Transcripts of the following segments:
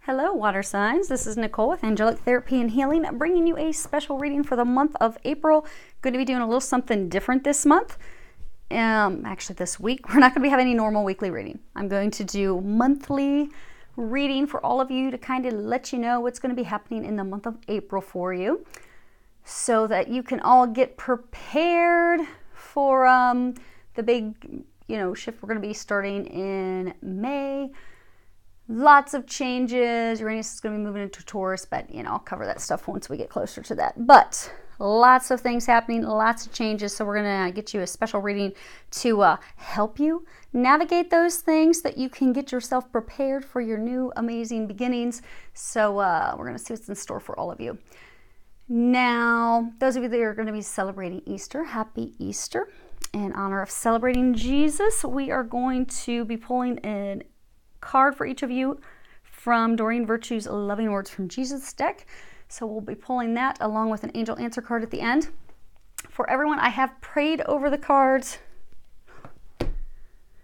Hello, water signs. This is Nicole with Angelic Therapy and Healing, bringing you a special reading for the month of April. Going to be doing a little something different this month. Actually, this week, we're not going to be having any normal weekly reading. I'm going to do monthly reading for all of you to kind of let you know what's going to be happening in the month of April for you, so that you can all get prepared for the big, shift we're going to be starting in May. Lots of changes. Uranus is going to be moving into Taurus, but I'll cover that stuff once we get closer to that. But lots of things happening, lots of changes. So we're going to get you a special reading to help you navigate those things, that you can get yourself prepared for your new amazing beginnings. So we're going to see what's in store for all of you. Now, those of you that are going to be celebrating Easter, happy Easter. In honor of celebrating Jesus, we are going to be pulling an card for each of you from Doreen Virtue's Loving Words from Jesus deck. So we'll be pulling that along with an angel answer card at the end. For everyone, I have prayed over the cards,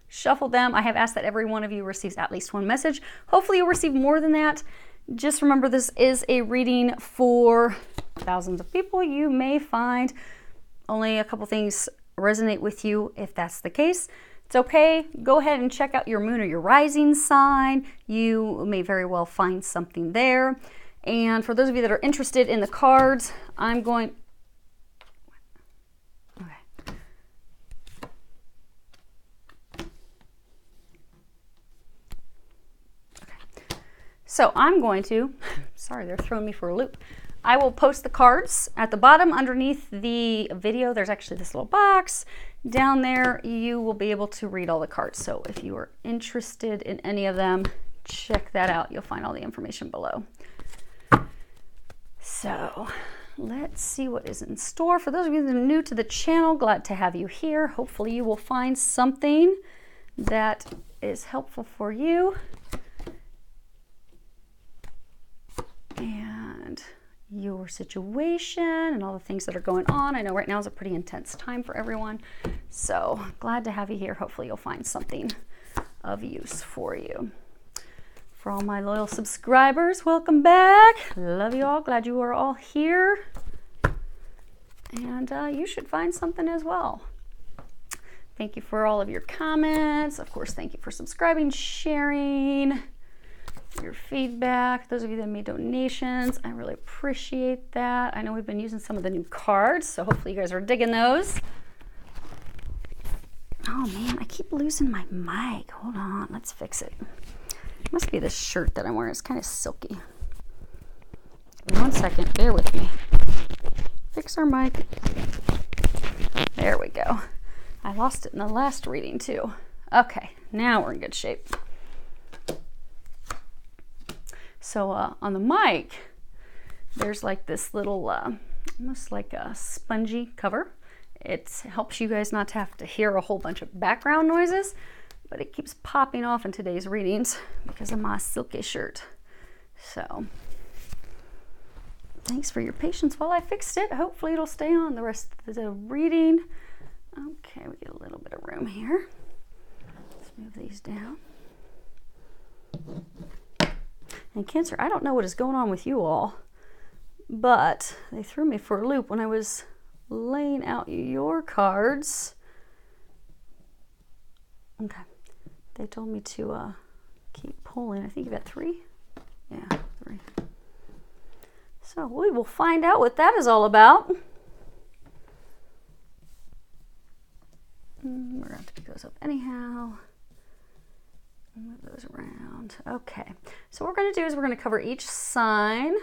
shuffled them. I have asked that every one of you receives at least one message. Hopefully you'll receive more than that. Just remember, this is a reading for thousands of people. You may find only a couple things resonate with you. If that's the case, it's okay. Go ahead and check out your moon or your rising sign. You may very well find something there. And for those of you that are interested in the cards, I'm going... Okay. So I'm going to... Sorry, they're throwing me for a loop. I will post the cards at the bottom underneath the video. There's actually this little box. Down there, you will be able to read all the cards. So if you are interested in any of them, check that out. You'll find all the information below. So let's see what is in store. For those of you that are new to the channel, glad to have you here. Hopefully you will find something that is helpful for you. And your situation and all the things that are going on. I know right now is a pretty intense time for everyone. So glad to have you here. Hopefully you'll find something of use for you. For all my loyal subscribers, welcome back. Love you all. Glad you are all here. And you should find something as well. Thank you for all of your comments. Of course, thank you for subscribing, sharing, your feedback. Those of you that made donations, I really appreciate that. I know we've been using some of the new cards, so hopefully you guys are digging those. Oh man, I keep losing my mic. Hold on, let's fix it. It must be this shirt that I'm wearing. It's kind of silky. 1 second, bear with me. Fix our mic. There we go. I lost it in the last reading too. Okay, now we're in good shape. So on the mic, there's like this little, almost like a spongy cover. It helps you guys not to have to hear a whole bunch of background noises, but it keeps popping off in today's readings because of my silky shirt. So thanks for your patience while I fixed it. Hopefully it'll stay on the rest of the reading. Okay, we get a little bit of room here. Let's move these down. And Cancer, I don't know what is going on with you all, but they threw me for a loop when I was laying out your cards. Okay. They told me to keep pulling. I think you've got 3? Yeah, 3. So we will find out what that is all about. We're going to have to pick those up anyhow. Move those around. Okay, so what we're going to do is we're going to cover each sign,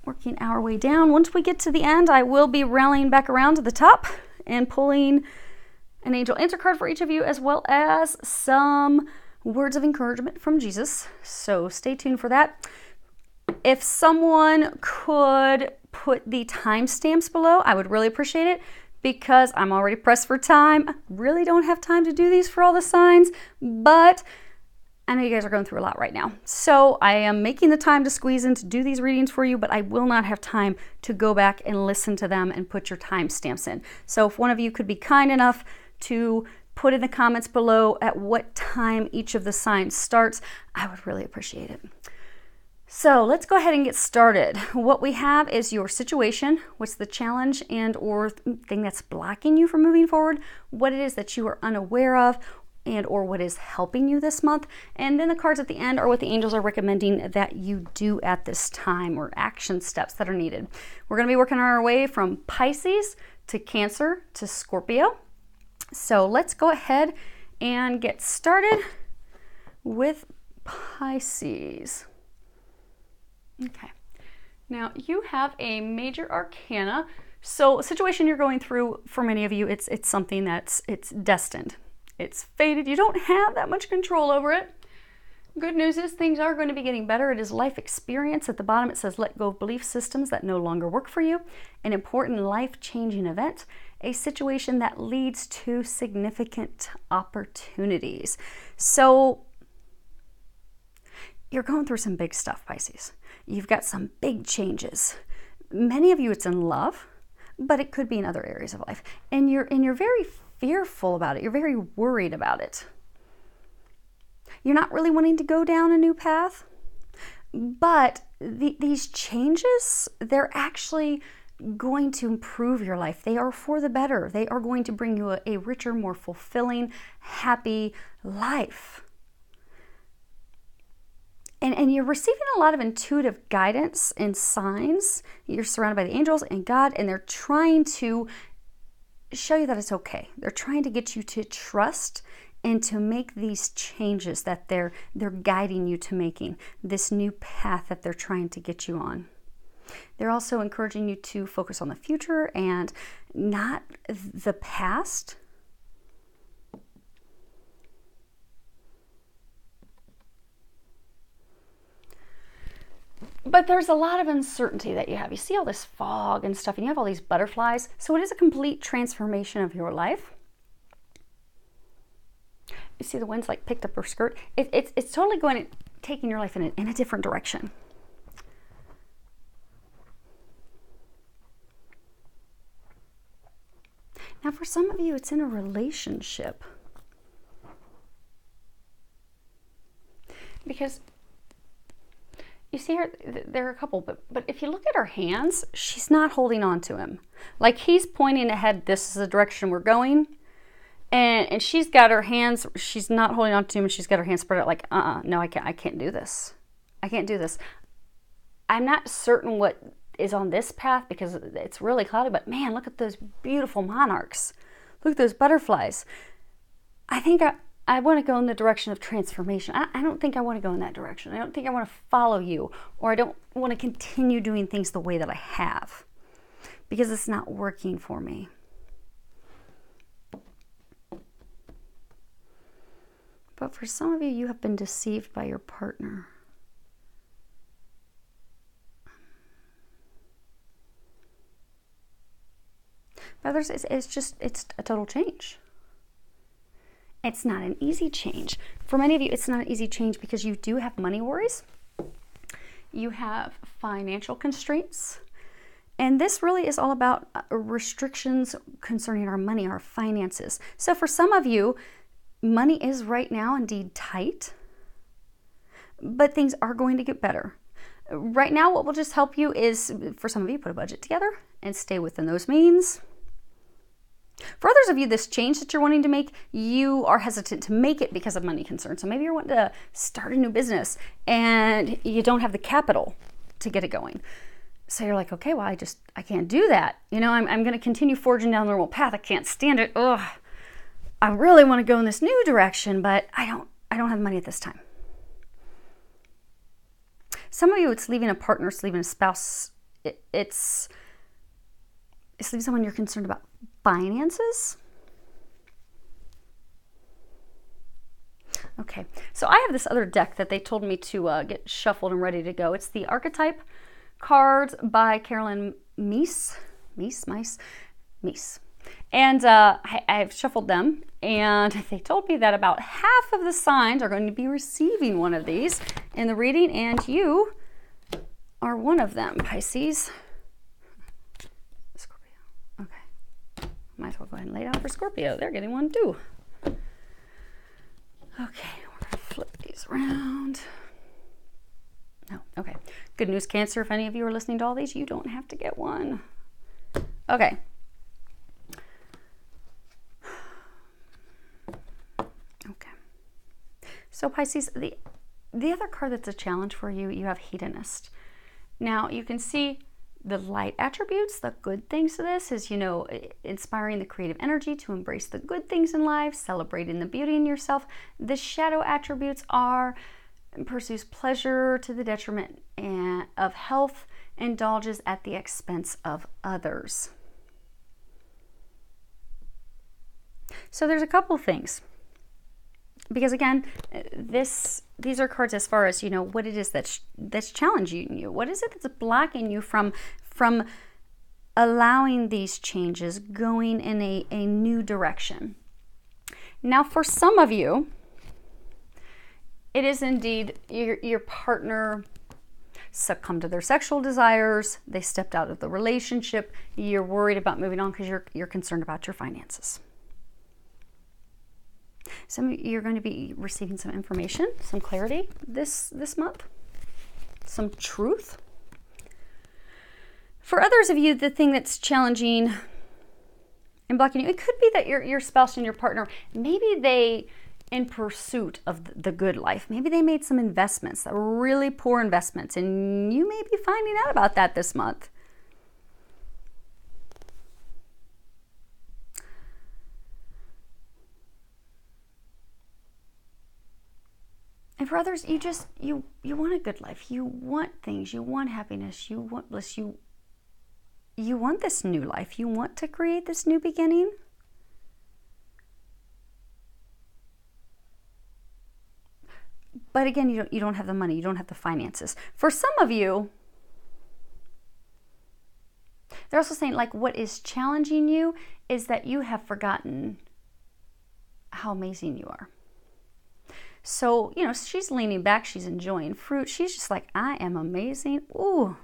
working our way down. Once we get to the end, I will be rallying back around to the top and pulling an angel answer card for each of you, as well as some words of encouragement from Jesus. So stay tuned for that. If someone could put the timestamps below, I would really appreciate it, because I'm already pressed for time. I really don't have time to do these for all the signs, but I know you guys are going through a lot right now. So I am making the time to squeeze in to do these readings for you, but I will not have time to go back and listen to them and put your timestamps in. So if one of you could be kind enough to put in the comments below at what time each of the signs starts. I would really appreciate it. So let's go ahead and get started. What we have is your situation, what's the challenge and or thing that's blocking you from moving forward, what it is that you are unaware of, and or what is helping you this month. And then the cards at the end are what the angels are recommending that you do at this time, or action steps that are needed. We're going to be working our way from Pisces to Cancer to Scorpio. So let's go ahead and get started with Pisces. Okay, now you have a major arcana. So a situation you're going through, for many of you, it's something it's destined. It's fated. You don't have that much control over it. Good news is things are going to be getting better. It is life experience. At the bottom it says let go of belief systems that no longer work for you. An important life-changing event. A situation that leads to significant opportunities. So you're going through some big stuff, Pisces. You've got some big changes. Many of you it's in love, but it could be in other areas of life. And you're very fearful about it. You're very worried about it. You're not really wanting to go down a new path, but these changes, they're actually going to improve your life. They are for the better. They are going to bring you a richer, more fulfilling, happy life. And you're receiving a lot of intuitive guidance and signs. You're surrounded by the angels and God, and they're trying to show you that it's okay. They're trying to get you to trust and to make these changes that they're guiding you to making, this new path that they're trying to get you on. They're also encouraging you to focus on the future and not the past. But there's a lot of uncertainty that you have. You see all this fog and stuff, and you have all these butterflies. So it is a complete transformation of your life. You see the wind's like picked up her skirt. It's totally going to taking your life in a different direction. Now, for some of you, it's in a relationship. Because you see her, there are a couple, but if you look at her hands, she's not holding on to him. Like he's pointing ahead, this is the direction we're going. And she's got her hands, she's not holding on to him, and she's got her hands spread out like, no, I can't do this. I can't do this. I'm not certain what is on this path because it's really cloudy, but man, look at those beautiful monarchs. Look at those butterflies. I think I want to go in the direction of transformation. I don't think I want to go in that direction. I don't think I want to follow you, or I don't want to continue doing things the way that I have because it's not working for me. But for some of you, you have been deceived by your partner. For others, it's a total change. It's not an easy change. For many of you, it's not an easy change because you do have money worries. You have financial constraints. And this really is all about restrictions concerning our money, our finances. So for some of you, money is right now indeed tight, but things are going to get better. Right now, what will just help you is, for some of you, put a budget together and stay within those means. For others of you, this change that you're wanting to make, you are hesitant to make it because of money concerns. So maybe you're wanting to start a new business and you don't have the capital to get it going. So you're like, okay, well, I can't do that. You know, I'm going to continue forging down the normal path. I can't stand it. Ugh. I really want to go in this new direction, but I don't have money at this time. Some of you, it's leaving a partner, it's leaving a spouse. It's leaving someone you're concerned about finances. Okay, so I have this other deck that they told me to get shuffled and ready to go. It's the Archetype cards by Carolyn Myss. And I've shuffled them, and they told me that about half of the signs are going to be receiving one of these in the reading, and you are one of them, Pisces. Scorpio. Okay. Might as well go ahead and lay down for Scorpio. They're getting one too. Okay, we're going to flip these around. No, okay. Good news, Cancer. If any of you are listening to all these, you don't have to get one. Okay. Okay. So Pisces, the other card that's a challenge for you, you have Hedonist. Now, you can see the light attributes, the good things to this is, inspiring the creative energy to embrace the good things in life, celebrating the beauty in yourself. The shadow attributes are pursues pleasure to the detriment of health, indulges at the expense of others. So there's a couple things. Because again, these are cards as far as, what it is that's challenging you. What is it that's blocking you from allowing these changes, going in a new direction? Now, for some of you, it is indeed your partner succumbed to their sexual desires. They stepped out of the relationship. You're worried about moving on because you're concerned about your finances. You're going to be receiving some information, some clarity this month, some truth. For others of you, the thing that's challenging and blocking you, it could be that your spouse and your partner, maybe they, in pursuit of the good life, maybe they made some investments that were really poor investments, and you may be finding out about that this month. And for others, you want a good life. You want things. You want happiness. You want bliss. You want this new life. You want to create this new beginning. But again, you don't have the money. You don't have the finances. For some of you, they're also saying, like, what is challenging you is that you have forgotten how amazing you are. So, she's leaning back, she's enjoying fruit. She's just like, I am amazing. Ooh,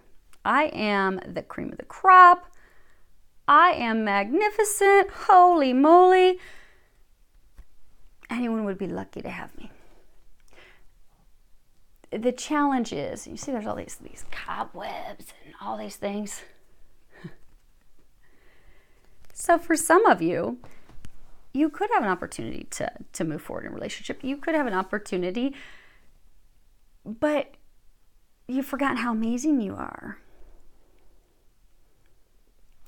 I am the cream of the crop. I am magnificent. Holy moly. Anyone would be lucky to have me. The challenge is, you see there's all these cobwebs and all these things. So for some of you, you could have an opportunity to move forward in a relationship. You could have an opportunity, but you've forgotten how amazing you are.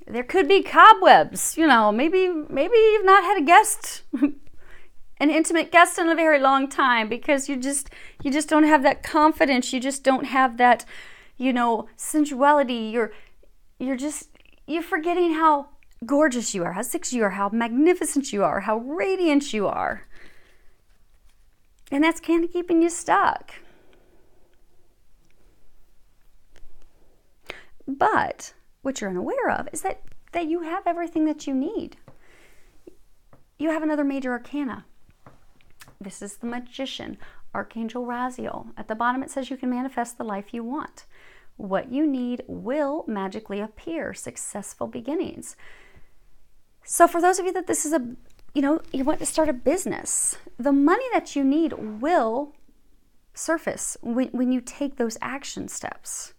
There could be cobwebs, maybe you've not had a guest, an intimate guest in a very long time, because you just don't have that confidence. You just don't have that, sensuality. You're forgetting how gorgeous you are, how sexy you are, how magnificent you are, how radiant you are. And that's kind of keeping you stuck. But what you're unaware of is that you have everything that you need. You have another major arcana. This is the Magician, Archangel Raziel. At the bottom it says you can manifest the life you want. What you need will magically appear. Successful beginnings. So for those of you that this is you want to start a business, the money that you need will surface when you take those action steps.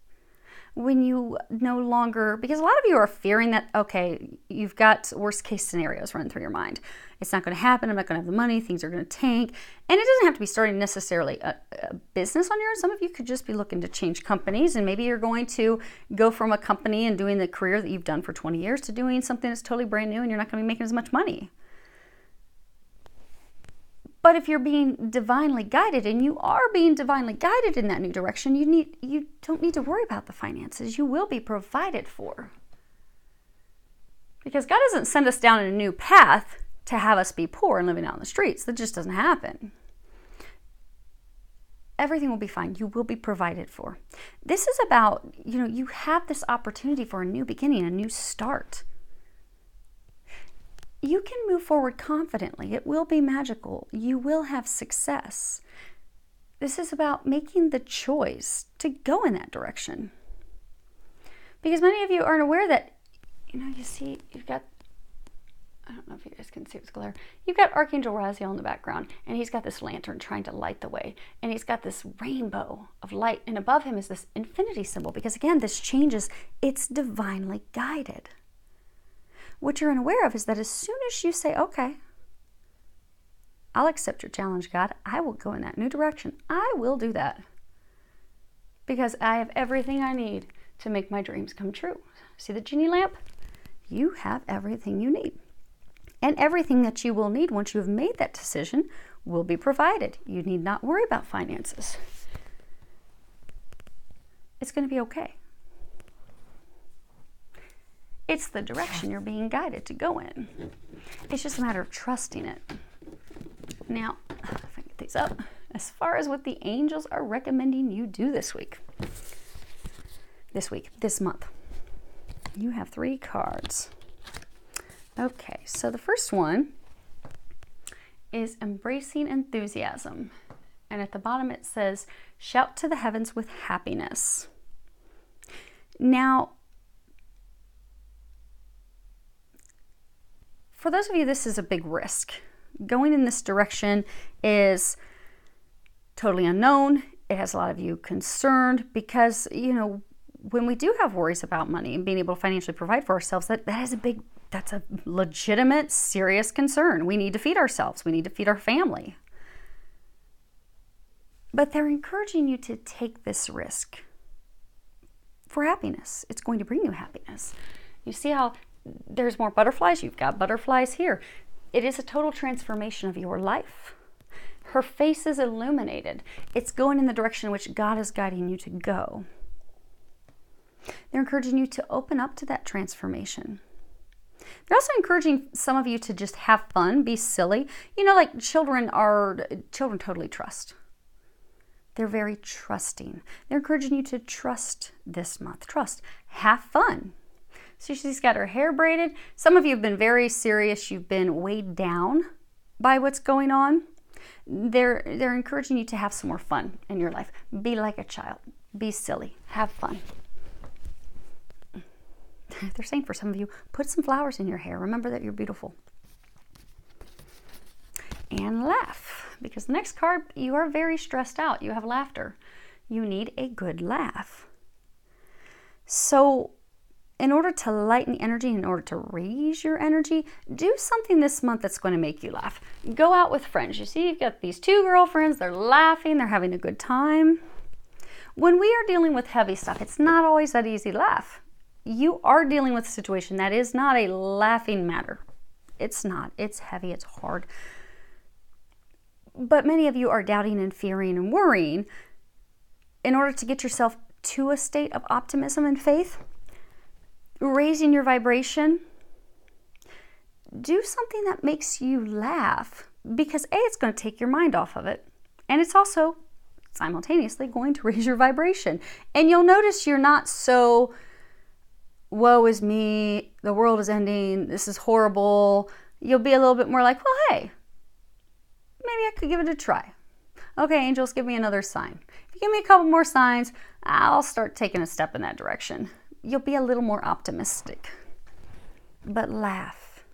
When you no longer, because a lot of you are fearing that, okay, you've got worst case scenarios running through your mind. It's not going to happen. I'm not going to have the money. Things are going to tank. And it doesn't have to be starting necessarily a business on your own. Some of you could just be looking to change companies, and maybe you're going to go from a company and doing the career that you've done for 20 years to doing something that's totally brand new, and you're not going to be making as much money. But if you're being divinely guided, and you are being divinely guided in that new direction, you don't need to worry about the finances. You will be provided for. Because God doesn't send us down a new path to have us be poor and living out in the streets. That just doesn't happen. Everything will be fine. You will be provided for. This is about, you have this opportunity for a new beginning, a new start. You can move forward confidently. It will be magical. You will have success. This is about making the choice to go in that direction. Because many of you aren't aware that, you see, you've got I don't know if you guys can see what's glare. You've got Archangel Raziel in the background, and he's got this lantern trying to light the way. And he's got this rainbow of light, and above him is this infinity symbol, because again, this changes, it's divinely guided. What you're unaware of is that as soon as you say, okay, I'll accept your challenge, God, I will go in that new direction. I will do that. Because I have everything I need to make my dreams come true. See the genie lamp? You have everything you need. And everything that you will need once you have made that decision will be provided. You need not worry about finances. It's going to be okay. It's the direction you're being guided to go in. It's just a matter of trusting it. Now, if I get these up, as far as what the angels are recommending you do this month, you have 3 cards. Okay, so the first one is embracing enthusiasm. And at the bottom it says, shout to the heavens with happiness. Now, for those of you, this is a big risk. Going in this direction is totally unknown. It has a lot of you concerned because, you know, when we do have worries about money and being able to financially provide for ourselves, that's a legitimate, serious concern. We need to feed ourselves. We need to feed our family. But they're encouraging you to take this risk for happiness. It's going to bring you happiness. You see how there's more butterflies? You've got butterflies here. It is a total transformation of your life. Her face is illuminated. It's going in the direction in which God is guiding you to go. They're encouraging you to open up to that transformation. They're also encouraging some of you to just have fun, be silly. You know, like children totally trust. They're very trusting. They're encouraging you to trust this month. Trust. Have fun. So she's got her hair braided. Some of you have been very serious. You've been weighed down by what's going on. They're encouraging you to have some more fun in your life. Be like a child. Be silly. Have fun. They're saying for some of you, put some flowers in your hair. Remember that you're beautiful. And laugh. Because the next card, you are very stressed out. You have laughter. You need a good laugh. So in order to lighten the energy, in order to raise your energy, do something this month that's going to make you laugh. Go out with friends. You see, you've got these 2 girlfriends. They're laughing. They're having a good time. When we are dealing with heavy stuff, it's not always that easy to laugh. You are dealing with a situation that is not a laughing matter. It's not. It's heavy. It's hard. But many of you are doubting and fearing and worrying. In order to get yourself to a state of optimism and faith, raising your vibration, do something that makes you laugh, because A, it's going to take your mind off of it, and it's also simultaneously going to raise your vibration. And you'll notice you're not so, woe is me, the world is ending, this is horrible. You'll be a little bit more like, well, hey, maybe I could give it a try. Okay, angels, give me another sign. If you give me a couple more signs, I'll start taking a step in that direction. You'll be a little more optimistic. But laugh.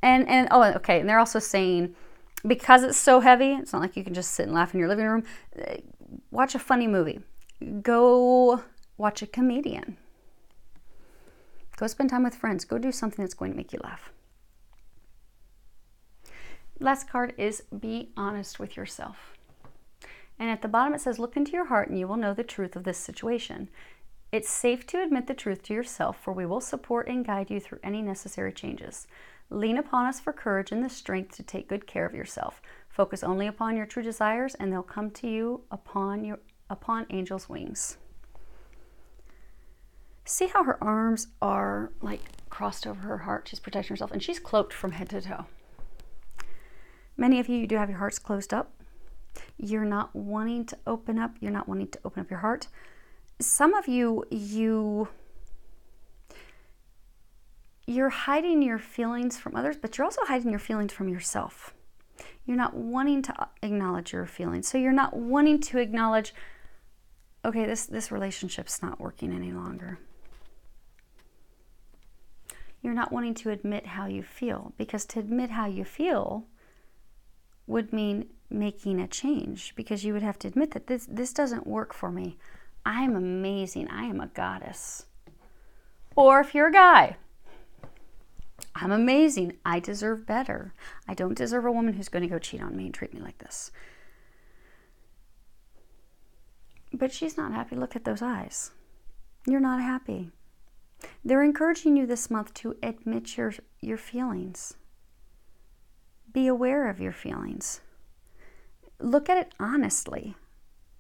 And they're also saying, because it's so heavy, it's not like you can just sit and laugh in your living room. Watch a funny movie. Go watch a comedian. Go spend time with friends. Go do something that's going to make you laugh. Last card is be honest with yourself. And at the bottom it says, look into your heart and you will know the truth of this situation. It's safe to admit the truth to yourself, for we will support and guide you through any necessary changes. Lean upon us for courage and the strength to take good care of yourself. Focus only upon your true desires and they'll come to you upon angels' wings. See how her arms are like crossed over her heart? She's protecting herself and she's cloaked from head to toe. Many of you do have your hearts closed up. You're not wanting to open up. You're not wanting to open up your heart. Some of you, you're hiding your feelings from others, but you're also hiding your feelings from yourself. You're not wanting to acknowledge your feelings. So you're not wanting to acknowledge, okay, this relationship's not working any longer. You're not wanting to admit how you feel, because to admit how you feel would mean making a change, because you would have to admit that this doesn't work for me. I'm amazing. I am a goddess. Or if you're a guy, I'm amazing. I deserve better. I don't deserve a woman who's going to go cheat on me and treat me like this. But she's not happy. Look at those eyes. You're not happy. They're encouraging you this month to admit your feelings. Be aware of your feelings. Look at it honestly.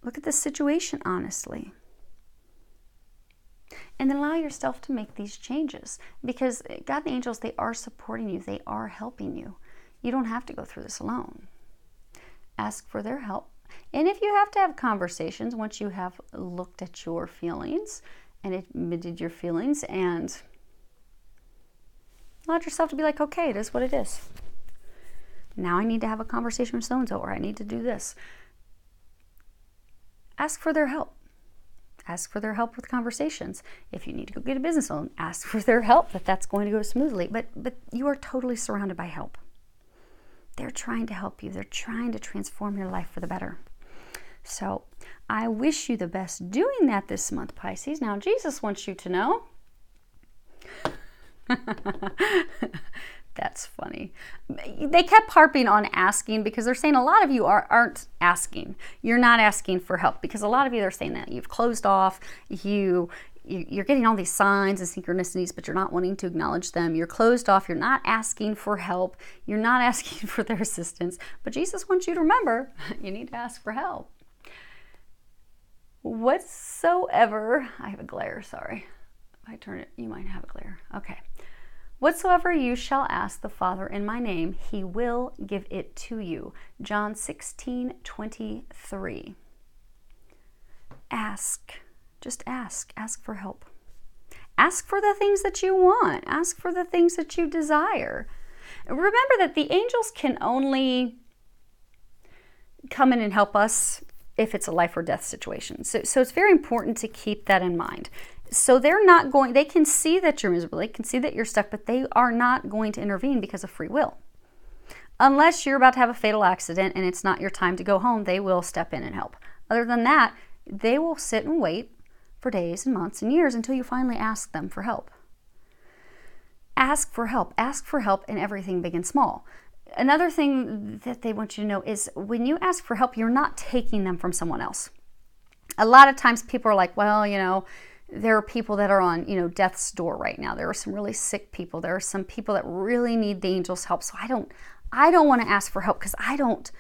Look at the situation honestly. And then allow yourself to make these changes, because God and the angels, they are supporting you. They are helping you. You don't have to go through this alone. Ask for their help. And if you have to have conversations, once you have looked at your feelings and admitted your feelings and allowed yourself to be like, okay, it is what it is. Now I need to have a conversation with so-and-so, or I need to do this. Ask for their help. Ask for their help with conversations. If you need to go get a business loan, ask for their help, that's going to go smoothly. But you are totally surrounded by help. They're trying to help you. They're trying to transform your life for the better. So I wish you the best doing that this month, Pisces. Now, Jesus wants you to know. That's funny. They kept harping on asking, because they're saying a lot of you aren't asking. You're not asking for help, because a lot of you are saying that you've closed off. You're getting all these signs and synchronicities, but you're not wanting to acknowledge them. You're closed off. You're not asking for help. You're not asking for their assistance. But Jesus wants you to remember, you need to ask for help. Whatsoever, I have a glare, sorry. If I turn it, you might have a glare. Okay. Whatsoever you shall ask the Father in my name, he will give it to you. John 16:23. Ask. Just ask. Ask for help. Ask for the things that you want. Ask for the things that you desire. Remember that the angels can only come in and help us if it's a life or death situation. So it's very important to keep that in mind. So they can see that you're miserable, they can see that you're stuck, but they are not going to intervene because of free will. Unless you're about to have a fatal accident and it's not your time to go home, they will step in and help. Other than that, they will sit and wait for days and months and years until you finally ask them for help. Ask for help. Ask for help in everything big and small. Another thing that they want you to know is when you ask for help, you're not taking them from someone else. A lot of times people are like, well, there are people that are on, death's door right now. There are some really sick people. There are some people that really need the angels' help. So I don't want to ask for help, because I don't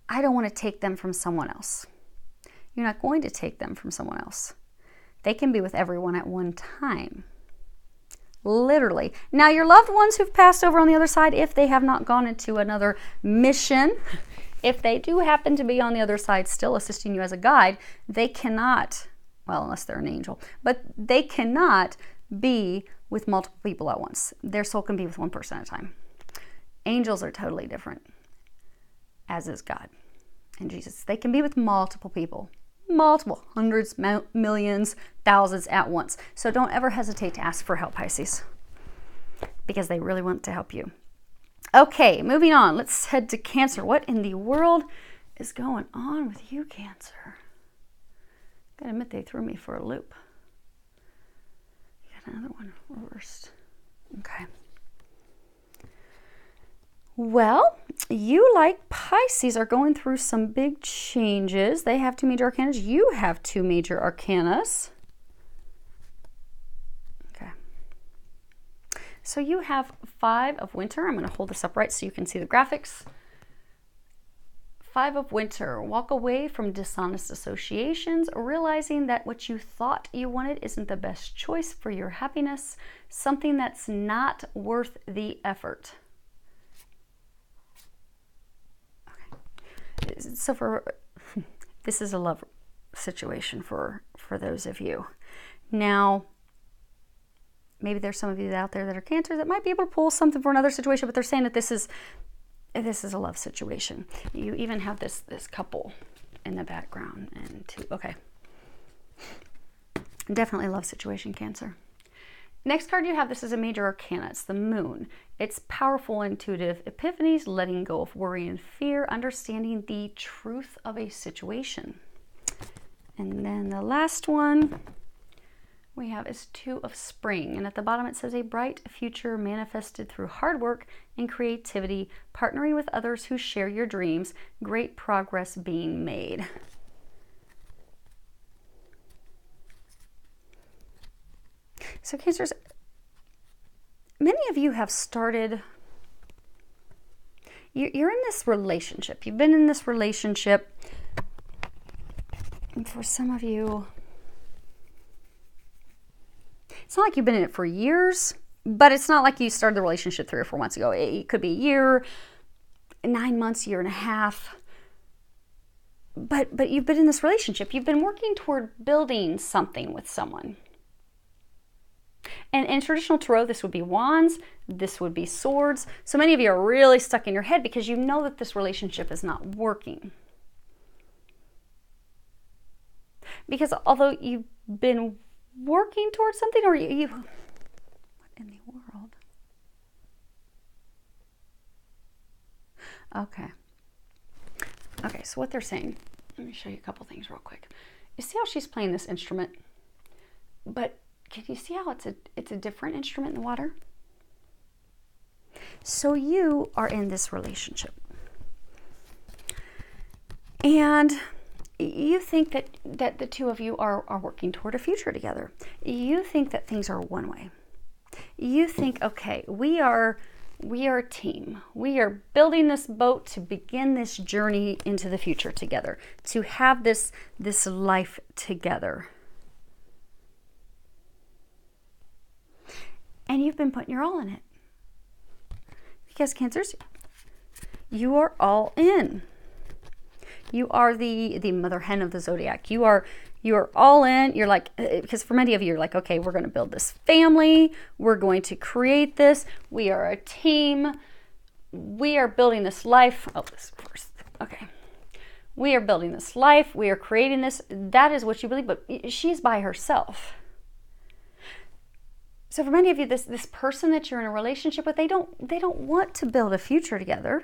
want to take them from someone else. You're not going to take them from someone else. They can be with everyone at one time. Literally. Now, your loved ones who've passed over on the other side, if they have not gone into another mission, if they do happen to be on the other side still assisting you as a guide, they cannot, well, unless they're an angel, but they cannot be with multiple people at once. Their soul can be with one person at a time. Angels are totally different, as is God and Jesus. They can be with multiple people, multiple, hundreds, millions, thousands at once. So don't ever hesitate to ask for help, Pisces, because they really want to help you. Okay, moving on. Let's head to Cancer. What in the world is going on with you, Cancer? Gotta admit, they threw me for a loop. Got another one reversed. Okay. Well, you, like Pisces, are going through some big changes. They have 2 major arcanas. You have 2 major arcanas. Okay. So you have 5 of Winter. I'm going to hold this upright so you can see the graphics. 5 of Winter. Walk away from dishonest associations, realizing that what you thought you wanted isn't the best choice for your happiness, something that's not worth the effort. Okay. So this is a love situation for those of you. Now, maybe there's some of you out there that are Cancer that might be able to pull something for another situation, but they're saying that this is a love situation. You even have this couple in the background, and 2. Okay. Definitely a love situation, Cancer. Next card you have, this is a major arcana. It's the moon. It's powerful, intuitive epiphanies, letting go of worry and fear, understanding the truth of a situation. And then the last one we have is Two of Spring. And at the bottom it says a bright future manifested through hard work and creativity, partnering with others who share your dreams, great progress being made. So Cancers, many of you have started, you're in this relationship. You've been in this relationship. And for some of you, it's not like you've been in it for years, but it's not like you started the relationship 3 or 4 months ago. It could be a year, 9 months, year and a half. But you've been in this relationship. You've been working toward building something with someone. And in traditional tarot, this would be wands, this would be swords. So many of you are really stuck in your head because you know that this relationship is not working. Because although you've been working towards something, or you what in the world? Okay, so what they're saying, let me show you a couple things real quick. You see how she's playing this instrument? But can you see how it's a different instrument in the water? So you are in this relationship. And you think that the two of you are working toward a future together. You think that things are one way. You think, okay, we are a team. We are building this boat to begin this journey into the future together, to have this life together. And you've been putting your all in it. Because Cancers, you are all in. You are the mother hen of the zodiac. You are all in. You're like, because for many of you, you're like, okay, we're going to build this family. We're going to create this. We are a team. We are building this life. Oh, this first. Okay. We are building this life. We are creating this. That is what you believe, but she's by herself. So for many of you, this person that you're in a relationship with, they don't want to build a future together.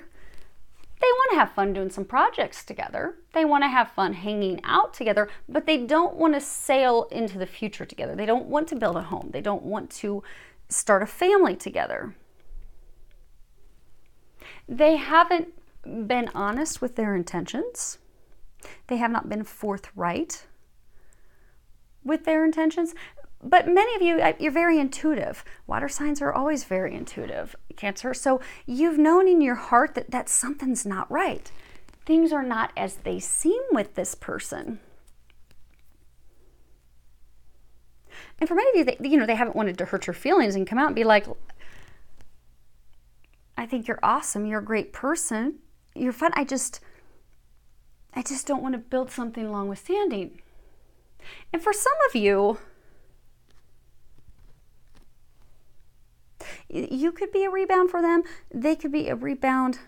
They want to have fun doing some projects together. They want to have fun hanging out together, but they don't want to sail into the future together. They don't want to build a home. They don't want to start a family together. They haven't been honest with their intentions. They have not been forthright with their intentions. But many of you, you're very intuitive. Water signs are always very intuitive, Cancer. So you've known in your heart that something's not right. Things are not as they seem with this person. And for many of you, they haven't wanted to hurt your feelings and come out and be like, I think you're awesome. You're a great person. You're fun. I just don't want to build something long withstanding. And for some of you, you could be a rebound for them. They could be a rebound.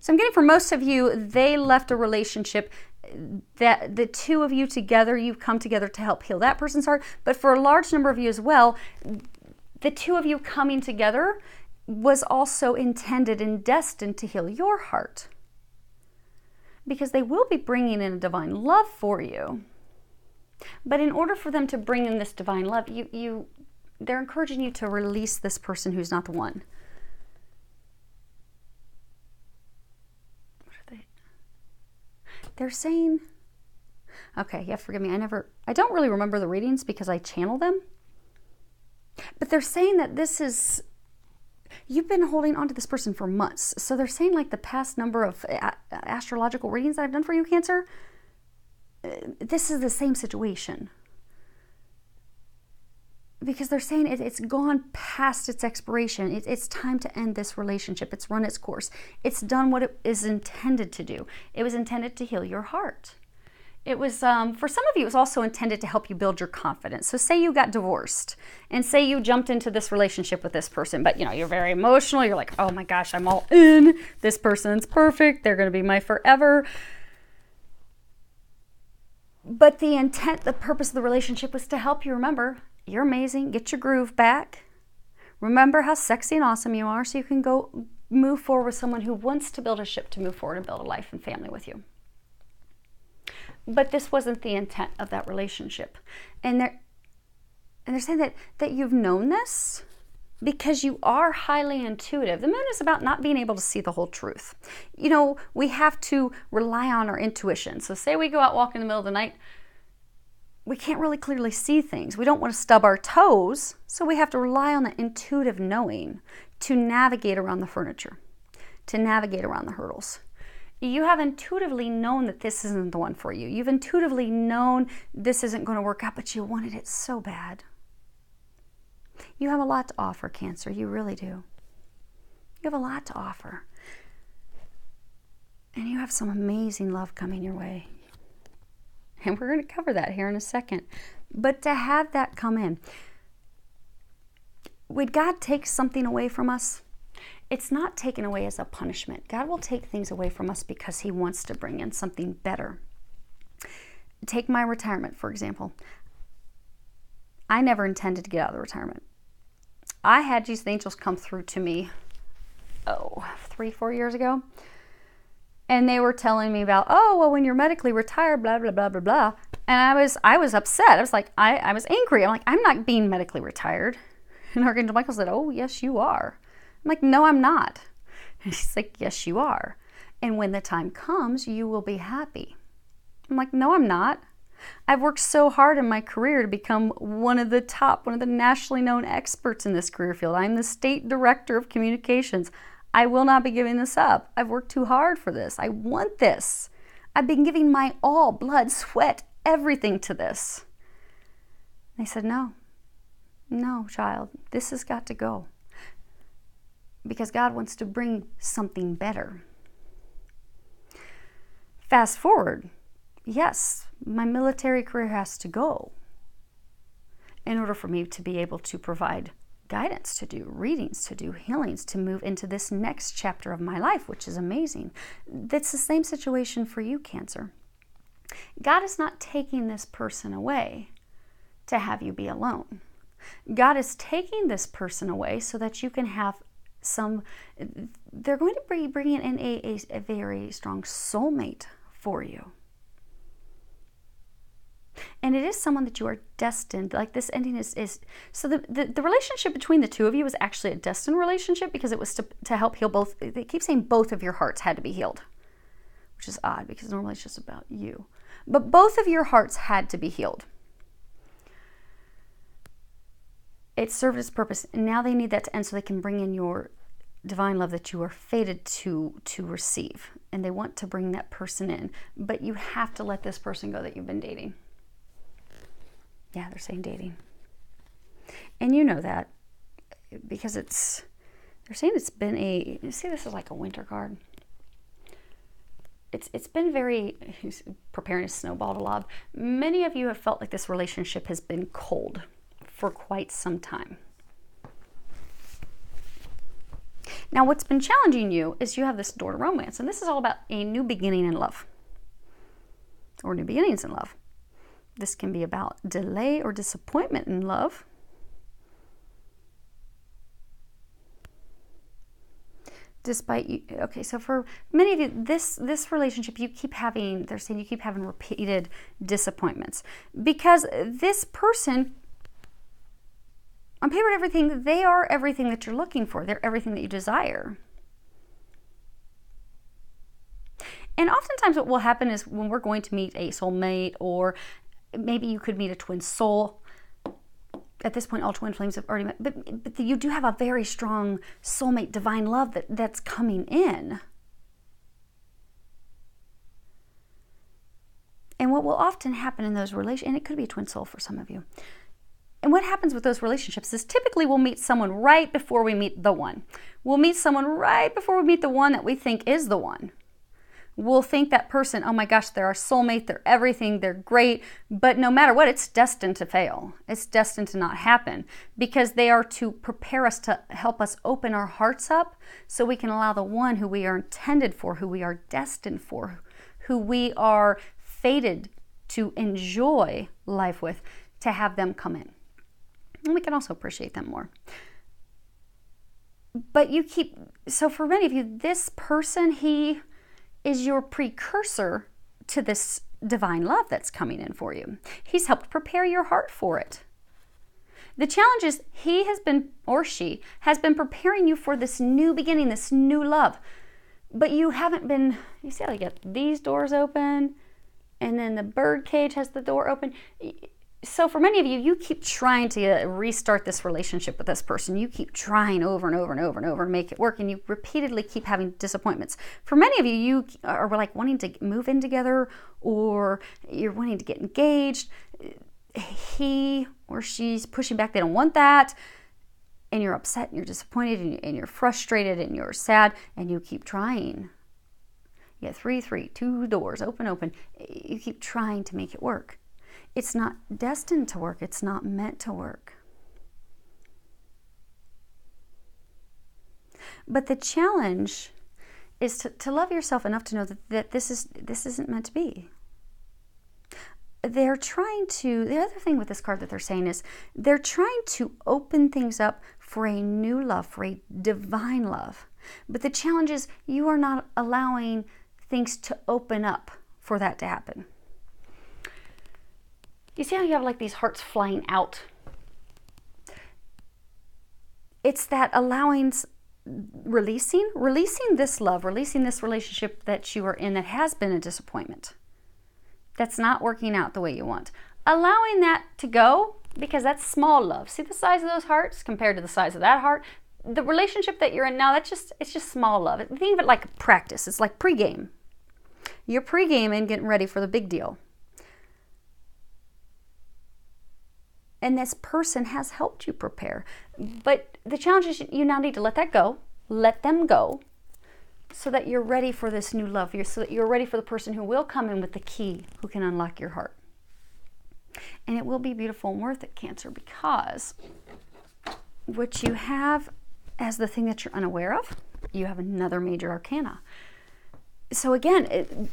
So I'm getting for most of you, they left a relationship that the two of you together, you've come together to help heal that person's heart. But for a large number of you as well, the two of you coming together was also intended and destined to heal your heart. Because they will be bringing in a divine love for you. But in order for them to bring in this divine love, they're encouraging you to release this person who's not the one. What are they? They're saying, okay, yeah, forgive me. I don't really remember the readings because I channel them. But they're saying that you've been holding on to this person for months. So they're saying like the past number of astrological readings that I've done for you, Cancer, this is the same situation. Because they're saying it's gone past its expiration. It's time to end this relationship. It's run its course. It's done what it is intended to do. It was intended to heal your heart. It was, for some of you, it was also intended to help you build your confidence. So say you got divorced and say you jumped into this relationship with this person, but you're very emotional. You're like, oh my gosh, I'm all in. This person's perfect. They're going to be my forever. But the intent, the purpose of the relationship was to help you remember You're amazing. Get your groove back. Remember how sexy and awesome you are so you can go move forward with someone who wants to build a ship to move forward and build a life and family with you. But this wasn't the intent of that relationship. And they're saying that you've known this because you are highly intuitive. The moon is about not being able to see the whole truth. You know, we have to rely on our intuition. So say we go out walking in the middle of the night, we can't really clearly see things. We don't want to stub our toes, so we have to rely on the intuitive knowing to navigate around the furniture, to navigate around the hurdles. You have intuitively known that this isn't the one for you. You've intuitively known this isn't going to work out, but you wanted it so bad. You have a lot to offer, Cancer. You really do. You have a lot to offer. And you have some amazing love coming your way. And we're going to cover that here in a second. But to have that come in, when God takes something away from us, it's not taken away as a punishment. God will take things away from us because he wants to bring in something better. Take my retirement, for example. I never intended to get out of the retirement. I had these angels come through to me, 3-4 years ago. And they were telling me about, when you're medically retired, blah, blah, blah, blah, blah. And I was upset. I was like, I was angry. I'm like, I'm not being medically retired. And Archangel Michael said, oh, yes, you are. I'm like, no, I'm not. And she's like, yes, you are. And when the time comes, you will be happy. I'm like, no, I'm not. I've worked so hard in my career to become one of the nationally known experts in this career field. I'm the state director of communications. I will not be giving this up. I've worked too hard for this. I want this. I've been giving my all, blood, sweat, everything to this. They said, no, child, this has got to go. Because God wants to bring something better. Fast forward, yes, my military career has to go in order for me to be able to provide guidance, to do readings, to do healings, to move into this next chapter of my life, which is amazing. That's the same situation for you, Cancer. God is not taking this person away to have you be alone. God is taking this person away so that you can have they're going to be bringing in a very strong soulmate for you. And it is someone that you are destined, like this ending is so the relationship between the two of you was actually a destined relationship because it was to help heal both. They keep saying both of your hearts had to be healed, which is odd because normally it's just about you. But both of your hearts had to be healed. It served its purpose, and now they need that to end so they can bring in your divine love that you are fated to receive. And they want to bring that person in, but you have to let this person go that you've been dating. Yeah, they're saying dating. And you know that because they're saying it's been see, this is like a winter card. It's been he's preparing a snowball to lob. Many of you have felt like this relationship has been cold for quite some time. Now, what's been challenging you is you have this door to romance, and this is all about a new beginning in love, or new beginnings in love. This can be about delay or disappointment in love. Despite you, okay, so for many of you, this relationship, they're saying you keep having repeated disappointments because this person, on paper and everything, they are everything that you're looking for. They're everything that you desire. And oftentimes what will happen is when we're going to meet a soulmate, or maybe you could meet a twin soul. At this point, all twin flames have already met. But you do have a very strong soulmate divine love that's coming in. And what will often happen in those relationships, and it could be a twin soul for some of you, and what happens with those relationships is typically we'll meet someone right before we meet the one. We'll meet someone right before we meet the one that we think is the one. We'll think that person, oh my gosh, they're our soulmate, they're everything, they're great. But no matter what, it's destined to fail. It's destined to not happen because they are to prepare us, to help us open our hearts up so we can allow the one who we are intended for, who we are destined for, who we are fated to enjoy life with, to have them come in. And we can also appreciate them more. But so for many of you, this person, he is your precursor to this divine love that's coming in for you. He's helped prepare your heart for it. The challenge is he has been, or she, has been preparing you for this new beginning, this new love. But you haven't been, you see how you get these doors open, and then the bird cage has the door open. So for many of you, you keep trying to restart this relationship with this person. You keep trying over and over and over and over to make it work, and you repeatedly keep having disappointments. For many of you, you are like wanting to move in together, or you're wanting to get engaged. He or she's pushing back. They don't want that. And you're upset, and you're disappointed, and you're frustrated, and you're sad, and you keep trying. You get 3, 2 doors, open. You keep trying to make it work. It's not destined to work. It's not meant to work. But the challenge is to love yourself enough to know that this isn't meant to be. They're trying to, the other thing with this card that they're saying is, they're trying to open things up for a new love, for a divine love. But the challenge is you are not allowing things to open up for that to happen. You see how you have like these hearts flying out? It's that allowing, releasing this love, releasing this relationship that you are in that has been a disappointment, that's not working out the way you want. Allowing that to go, because that's small love. See the size of those hearts compared to the size of that heart? The relationship that you're in now, it's just small love. Think of it like practice. It's like pregame. You're pre-gaming, getting ready for the big deal. And this person has helped you prepare. But the challenge is you now need to let that go. Let them go. So that you're ready for this new love. So that you're ready for the person who will come in with the key, who can unlock your heart. And it will be beautiful and worth it, Cancer, because what you have as the thing that you're unaware of, you have another major arcana. So again,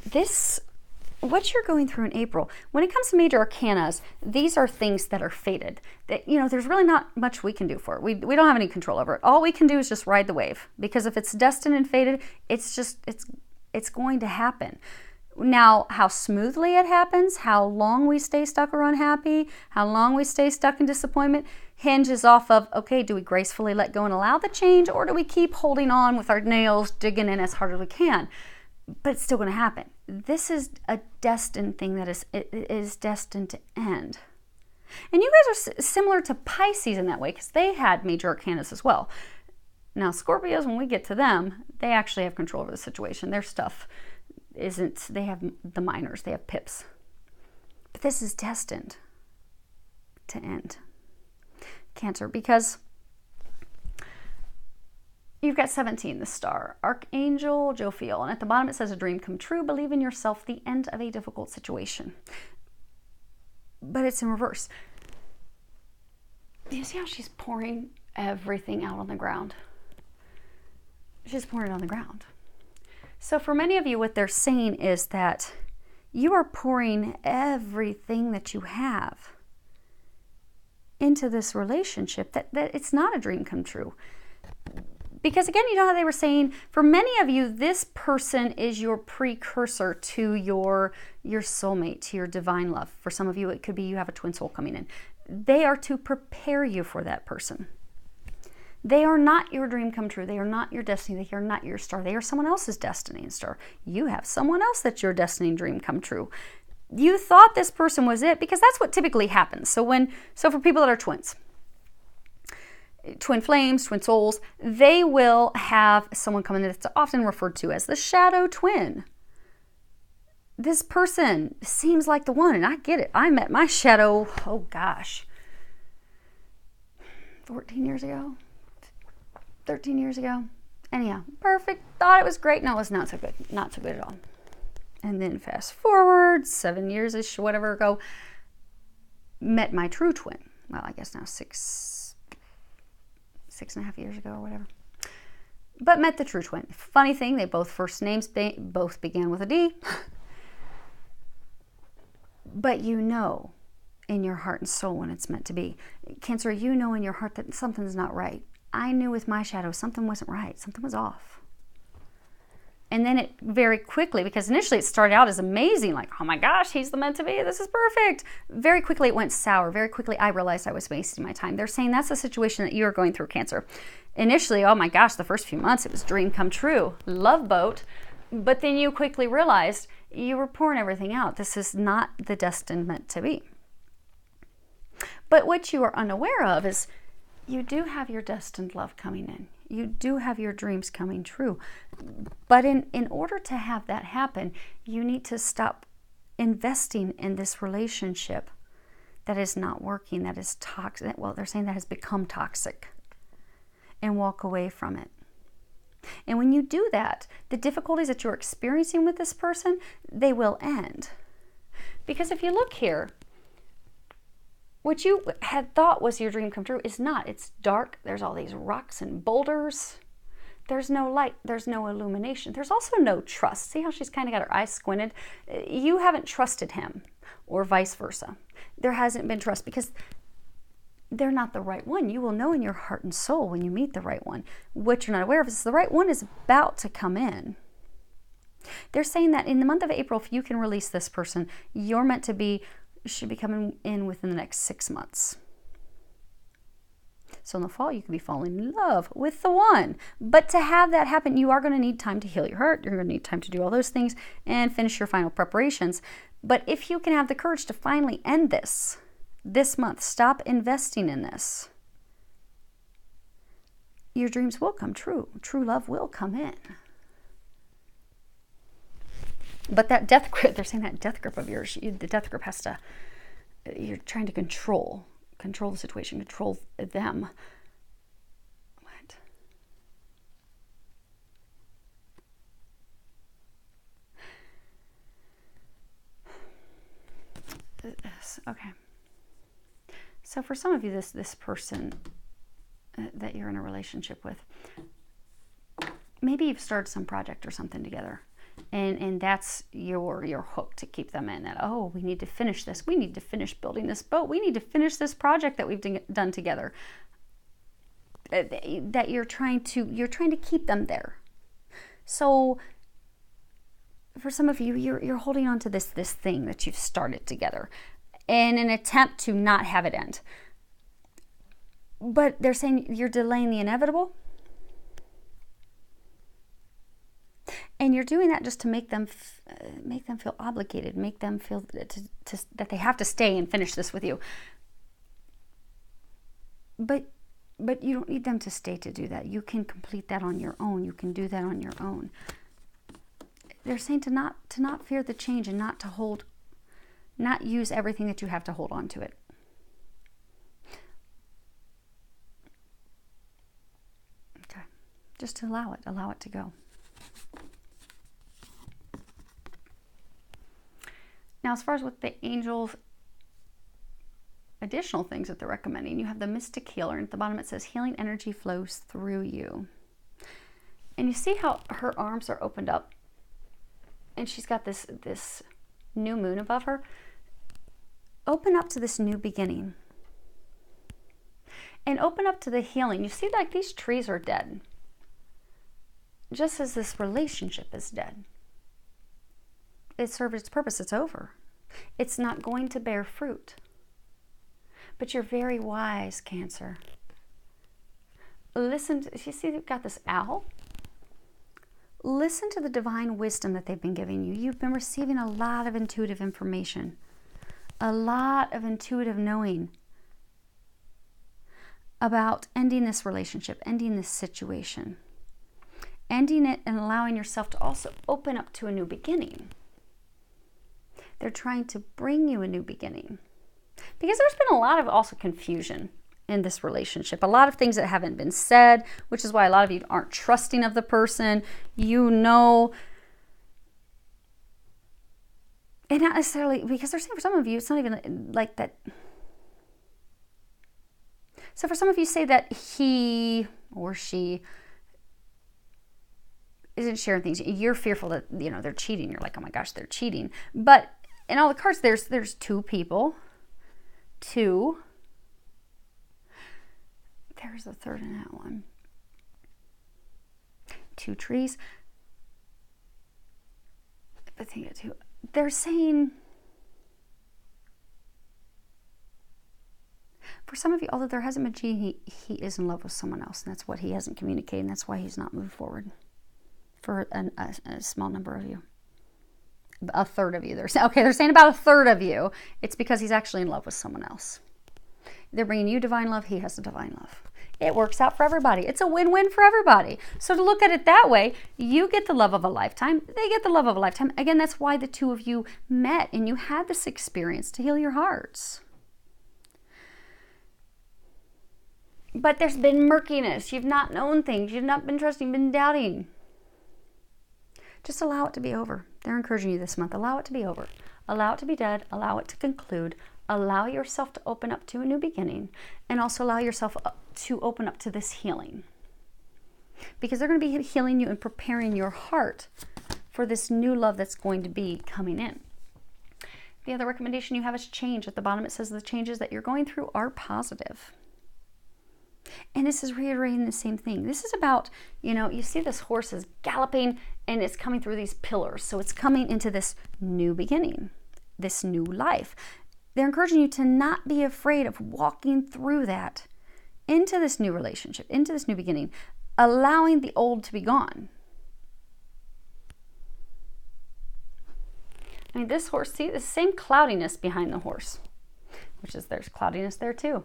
what you're going through in April, when it comes to major arcanas, these are things that are fated. That, there's really not much we can do for it. We don't have any control over it. All we can do is just ride the wave. Because if it's destined and fated, it's going to happen. Now, how smoothly it happens, how long we stay stuck or unhappy, how long we stay stuck in disappointment, hinges off of, okay, do we gracefully let go and allow the change, or do we keep holding on with our nails, digging in as hard as we can? But it's still going to happen. This is a destined thing that is destined to end. And you guys are similar to Pisces in that way, because they had major arcanas as well. Now, Scorpios, when we get to them, they actually have control over the situation. Their stuff they have the minors, they have pips. But this is destined to end. Cancer, because you've got 17, the star, Archangel Jophiel, and at the bottom it says a dream come true, believe in yourself, the end of a difficult situation. But it's in reverse. You see how she's pouring everything out on the ground? She's pouring it on the ground. So for many of you, what they're saying is that you are pouring everything that you have into this relationship, that it's not a dream come true. Because again, you know how they were saying, for many of you, this person is your precursor to your soulmate, to your divine love. For some of you, it could be you have a twin soul coming in. They are to prepare you for that person. They are not your dream come true. They are not your destiny. They are not your star. They are someone else's destiny and star. You have someone else that's your destiny and dream come true. You thought this person was it, because that's what typically happens. So for people that are twins, twin flames, twin souls, they will have someone come in that's often referred to as the shadow twin. This person seems like the one, and I get it. I met my shadow, 14 years ago. 13 years ago. Anyhow, perfect. Thought it was great. No, it's not so good. Not so good at all. And then fast forward 7 years-ish, whatever ago, met my true twin. Well, I guess now 6.5 years ago or whatever. But met the true twin. Funny thing, they both first names both began with a D. But in your heart and soul when it's meant to be. Cancer, you know in your heart that something's not right. I knew with my shadow something wasn't right. Something was off. And then it very quickly, because initially it started out as amazing, like, oh my gosh, he's the meant to be, this is perfect. Very quickly it went sour. Very quickly I realized I was wasting my time. They're saying that's the situation that you're going through, Cancer. Initially, oh my gosh, the first few months it was dream come true, love boat. But then you quickly realized you were pouring everything out. This is not the destined meant to be. But what you are unaware of is you do have your destined love coming in. You do have your dreams coming true. But in order to have that happen, you need to stop investing in this relationship that is not working, that is toxic. Well, they're saying that has become toxic, and walk away from it. And when you do that, the difficulties that you're experiencing with this person, they will end. Because if you look here, what you had thought was your dream come true is not. It's dark. There's all these rocks and boulders. There's no light. There's no illumination. There's also no trust. See how she's kind of got her eyes squinted? You haven't trusted him, or vice versa. There hasn't been trust because they're not the right one. You will know in your heart and soul when you meet the right one. What you're not aware of is the right one is about to come in. They're saying that in the month of April, if you can release this person, you're meant to be, should be coming in within the next 6 months. So in the fall, you could be falling in love with the one. But to have that happen, you are going to need time to heal your heart. You're going to need time to do all those things and finish your final preparations. But if you can have the courage to finally end this month, stop investing in this, your dreams will come true. True love will come in. But that death grip, they're saying that death grip of yours, the death grip has to, you're trying to control the situation, control them. What? Okay. So for some of you, this person that you're in a relationship with, maybe you've started some project or something together. And that's your hook to keep them in. That, oh, we need to finish this. We need to finish building this boat. We need to finish this project that we've done together. That you're trying to keep them there. So for some of you, you're holding on to this thing that you've started together in an attempt to not have it end. But they're saying you're delaying the inevitable. And you're doing that just to make them feel obligated, make them feel that they have to stay and finish this with you. But you don't need them to stay to do that. You can complete that on your own. You can do that on your own. They're saying to not fear the change and not use everything that you have to hold on to it. Okay, just to allow it to go. Now, as far as what the angels, additional things that they're recommending, you have the mystic healer, and at the bottom it says healing energy flows through you. And you see how her arms are opened up, and she's got this new moon above her. Open up to this new beginning, and open up to the healing. You see, like, these trees are dead, just as this relationship is dead. It served its purpose. It's over. It's not going to bear fruit. But you're very wise, Cancer. Listen. You see, they've got this owl. Listen to the divine wisdom that they've been giving you. You've been receiving a lot of intuitive information, a lot of intuitive knowing about ending this relationship, ending this situation, ending it, and allowing yourself to also open up to a new beginning. They're trying to bring you a new beginning. Because there's been a lot of also confusion in this relationship. A lot of things that haven't been said, which is why a lot of you aren't trusting of the person. You know, and not necessarily, because they're saying for some of you, it's not even like that. So for some of you, say that he or she isn't sharing things. You're fearful that, they're cheating. You're like, oh my gosh, they're cheating. But in all the cards, there's two people 2. There's a third in that one. 2 trees. But think of 2. They're saying, for some of you, although there hasn't been cheating, he is in love with someone else, and that's what he hasn't communicated, and that's why he's not moved forward. For a small number of you. A third of you. They're saying about a third of you. It's because he's actually in love with someone else. They're bringing you divine love. He has a divine love. It works out for everybody. It's a win-win for everybody. So to look at it that way, you get the love of a lifetime. They get the love of a lifetime. Again, that's why the two of you met and you had this experience to heal your hearts. But there's been murkiness. You've not known things. You've not been trusting, been doubting. Just allow it to be over. They're encouraging you this month. Allow it to be over. Allow it to be dead. Allow it to conclude. Allow yourself to open up to a new beginning. And also allow yourself to open up to this healing. Because they're going to be healing you and preparing your heart for this new love that's going to be coming in. The other recommendation you have is change. At the bottom it says the changes that you're going through are positive. And this is reiterating the same thing. This is about, you see this horse is galloping and it's coming through these pillars. So it's coming into this new beginning, this new life. They're encouraging you to not be afraid of walking through that into this new relationship, into this new beginning, allowing the old to be gone. I mean, this horse, see the same cloudiness behind the horse, which is there's cloudiness there too.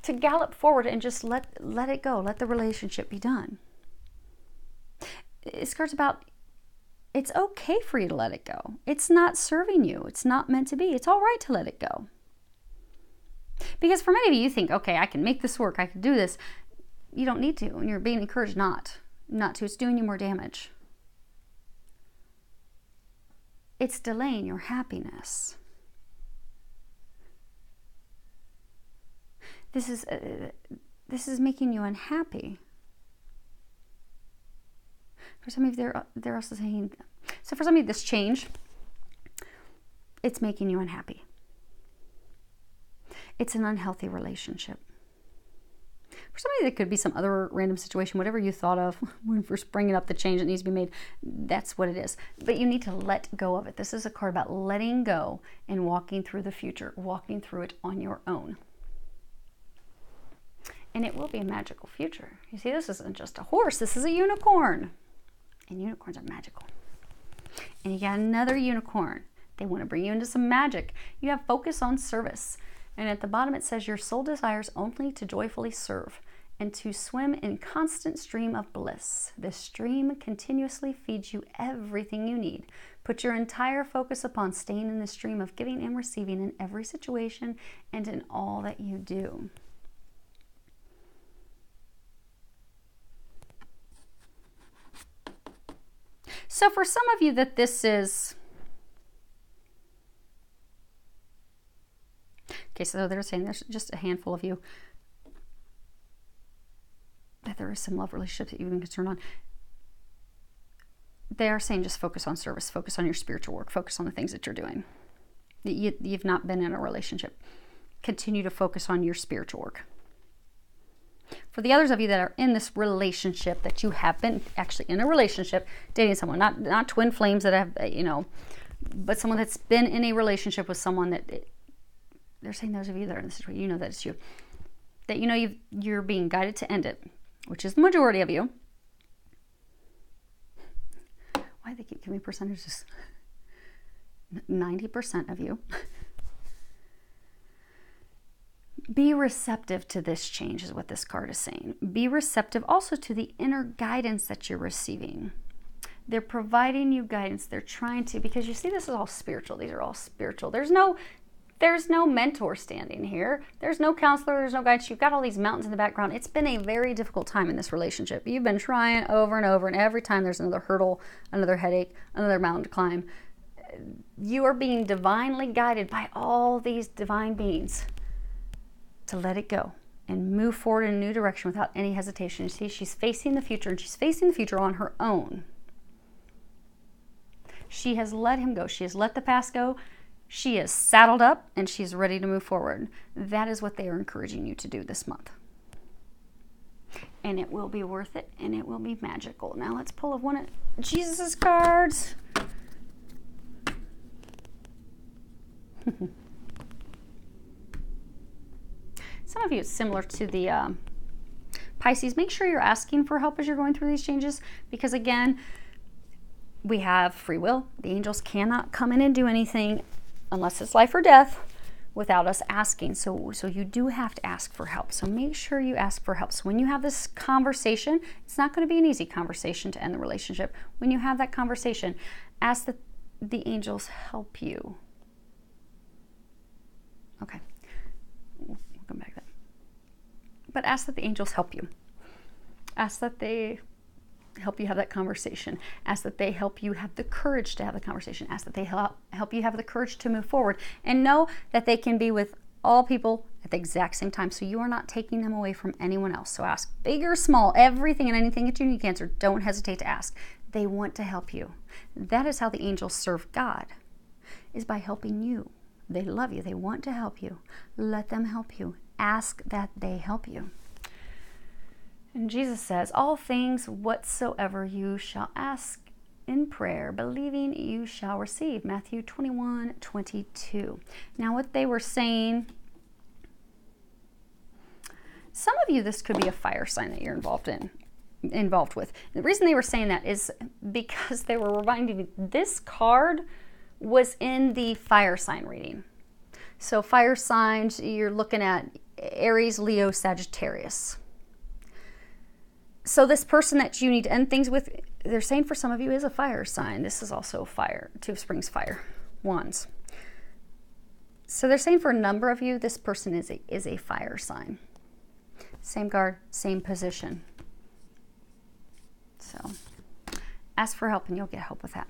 To gallop forward and just let it go. Let the relationship be done. This card's about, it's okay for you to let it go. It's not serving you. It's not meant to be. It's all right to let it go. Because for many of you, you think, okay, I can make this work. I can do this. You don't need to. And you're being encouraged not to. It's doing you more damage. It's delaying your happiness. This is making you unhappy. For some of you, they're also saying, so for some of you, this change, it's making you unhappy. It's an unhealthy relationship. For some of you, there could be some other random situation, whatever you thought of when first bringing up the change that needs to be made. That's what it is. But you need to let go of it. This is a card about letting go and walking through the future, walking through it on your own. And it will be a magical future. You see, this isn't just a horse. This is a unicorn. And unicorns are magical. And you got another unicorn. They want to bring you into some magic. You have focus on service. And at the bottom it says your soul desires only to joyfully serve and to swim in constant stream of bliss. This stream continuously feeds you everything you need. Put your entire focus upon staying in the stream of giving and receiving in every situation and in all that you do. So for some of you that this is, okay, so they're saying there's just a handful of you that there is some love relationship that you've been concerned on. They are saying just focus on service, focus on your spiritual work, focus on the things that you're doing. You've not been in a relationship. Continue to focus on your spiritual work. For the others of you that are in this relationship, that you have been actually in a relationship, dating someone, not twin flames that have, but someone that's been in a relationship with someone that, they're saying those of you that are in this situation, that it's you. That you're being guided to end it, which is the majority of you. Why do they keep giving me percentages? 90% of you. Be receptive to this change is what this card is saying. Be receptive also to the inner guidance that you're receiving. They're providing you guidance. They're trying to, because you see this is all spiritual. These are all spiritual. There's no mentor standing here. There's no counselor. There's no guidance. You've got all these mountains in the background. It's been a very difficult time in this relationship. You've been trying over and over, and every time there's another hurdle, another headache, another mountain to climb. You are being divinely guided by all these divine beings to let it go and move forward in a new direction without any hesitation. You see, she's facing the future, and she's facing the future on her own. She has let him go. She has let the past go. She is saddled up and she's ready to move forward. That is what they are encouraging you to do this month. And it will be worth it, and it will be magical. Now let's pull one of Jesus' cards. Some of you, it's similar to the Pisces. Make sure you're asking for help as you're going through these changes, because again, we have free will. The angels cannot come in and do anything unless it's life or death without us asking. So you do have to ask for help. So make sure you ask for help. So when you have this conversation, it's not going to be an easy conversation to end the relationship. When you have that conversation, ask that the angels help you. Okay. We'll come back to that. But ask that the angels help you. Ask that they help you have that conversation. Ask that they help you have the courage to have the conversation. Ask that they help you have the courage to move forward. And know that they can be with all people at the exact same time. So you are not taking them away from anyone else. So ask big or small, everything and anything that you need to answer. Don't hesitate to ask. They want to help you. That is how the angels serve God, is by helping you. They love you. They want to help you. Let them help you. Ask that they help you. And Jesus says, all things whatsoever you shall ask in prayer, believing you shall receive. Matthew 21:22. Now what they were saying, some of you, this could be a fire sign that you're involved with. The reason they were saying that is because they were reminding you this card was in the fire sign reading. So fire signs, you're looking at Aries, Leo, Sagittarius. So this person that you need to end things with, they're saying for some of you is a fire sign. This is also fire, Two of Springs fire, Wands. So they're saying for a number of you, this person is a fire sign. Same card, same position. So ask for help and you'll get help with that.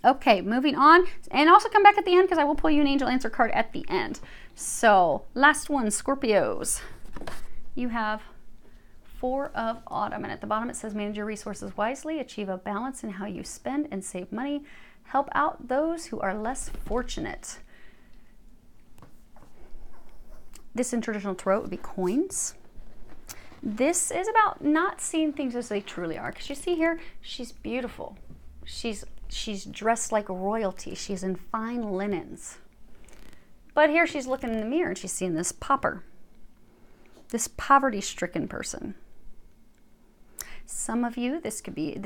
Okay, moving on. And also come back at the end because I will pull you an angel answer card at the end. So last one, Scorpios. You have 4 of Autumn, and at the bottom it says manage your resources wisely, achieve a balance in how you spend and save money, help out those who are less fortunate. This in traditional tarot would be coins. This is about not seeing things as they truly are, because you see here, she's beautiful. She's dressed like royalty. She's in fine linens. But here she's looking in the mirror and she's seeing this pauper, this poverty-stricken person. Some of you, this could be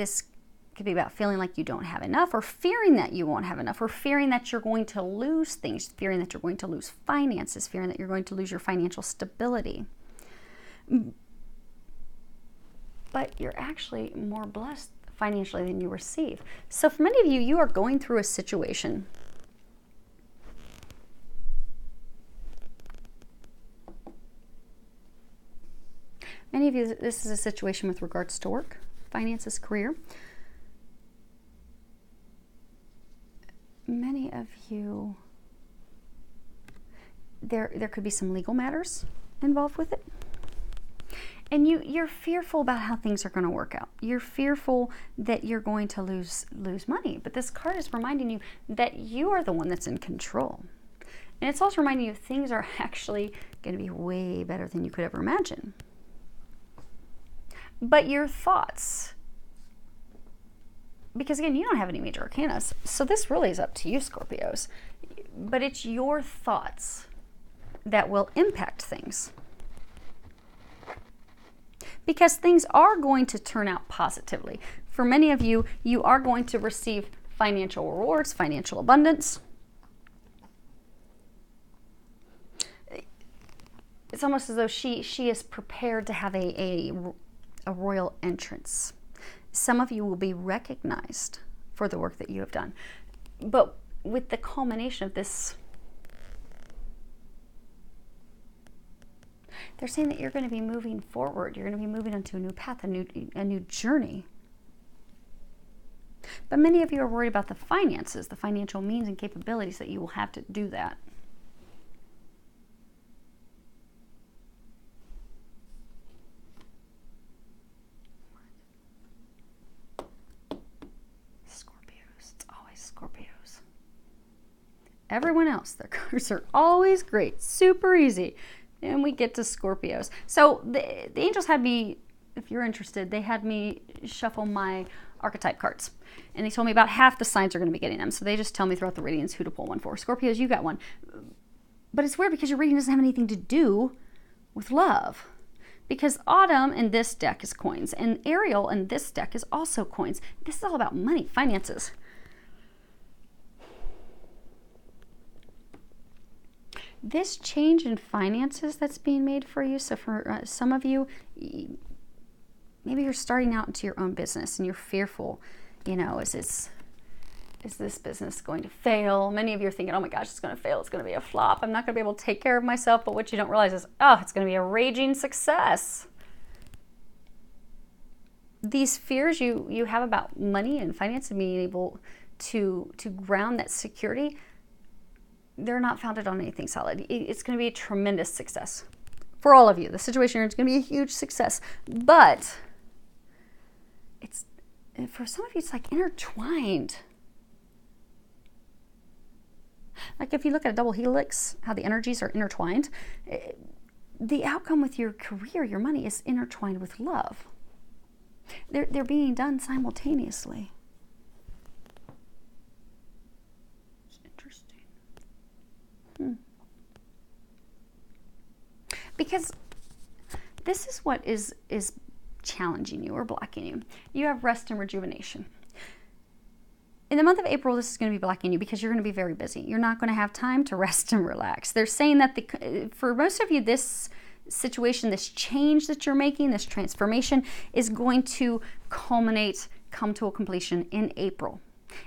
about feeling like you don't have enough, or fearing that you won't have enough, or fearing that you're going to lose things, fearing that you're going to lose finances, fearing that you're going to lose your financial stability. But you're actually more blessed financially than you receive. So for many of you, you are going through a situation many of you, this is a situation with regards to work, finances, career. Many of you, there could be some legal matters involved with it. And you're fearful about how things are going to work out. You're fearful that you're going to lose money. But this card is reminding you that you are the one that's in control. And it's also reminding you things are actually going to be way better than you could ever imagine. But your thoughts, because again, you don't have any major arcana, so this really is up to you, Scorpios. But it's your thoughts that will impact things. Because things are going to turn out positively. For many of you, you are going to receive financial rewards, financial abundance. It's almost as though she is prepared to have a royal entrance. Some of you will be recognized for the work that you have done. But with the culmination of this, they're saying that you're going to be moving forward. You're going to be moving onto a new path, a new journey. But many of you are worried about the finances, the financial means and capabilities that you will have to do that. everyone else, their cards are always great, super easy. And we get to Scorpios. So the angels had me, if you're interested, they had me shuffle my archetype cards. And they told me about half the signs are going to be getting them. So they just tell me throughout the readings who to pull one for. Scorpios, you got one. But it's weird because your reading doesn't have anything to do with love. Because Autumn in this deck is coins. And Ariel in this deck is also coins. This is all about money, finances. This change in finances that's being made for you, so for some of you, maybe you're starting out into your own business and you're fearful, you know, is this business going to fail? Many of you are thinking, oh my gosh, it's going to fail. It's going to be a flop. I'm not going to be able to take care of myself. But what you don't realize is, oh, it's going to be a raging success. These fears you have about money and finance and being able to ground that security, they're not founded on anything solid. It's going to be a tremendous success for all of you. The situation you're in is going to be a huge success. But for some of you, it's like intertwined. Like if you look at a double helix, how the energies are intertwined, the outcome with your career, your money, is intertwined with love. They're being done simultaneously. It's interesting. Because this is what is challenging you or blocking you. You have rest and rejuvenation. In the month of April, this is going to be blocking you because you're going to be very busy. You're not going to have time to rest and relax. They're saying that for most of you, this situation, this change that you're making, this transformation is going to culminate, come to a completion in April.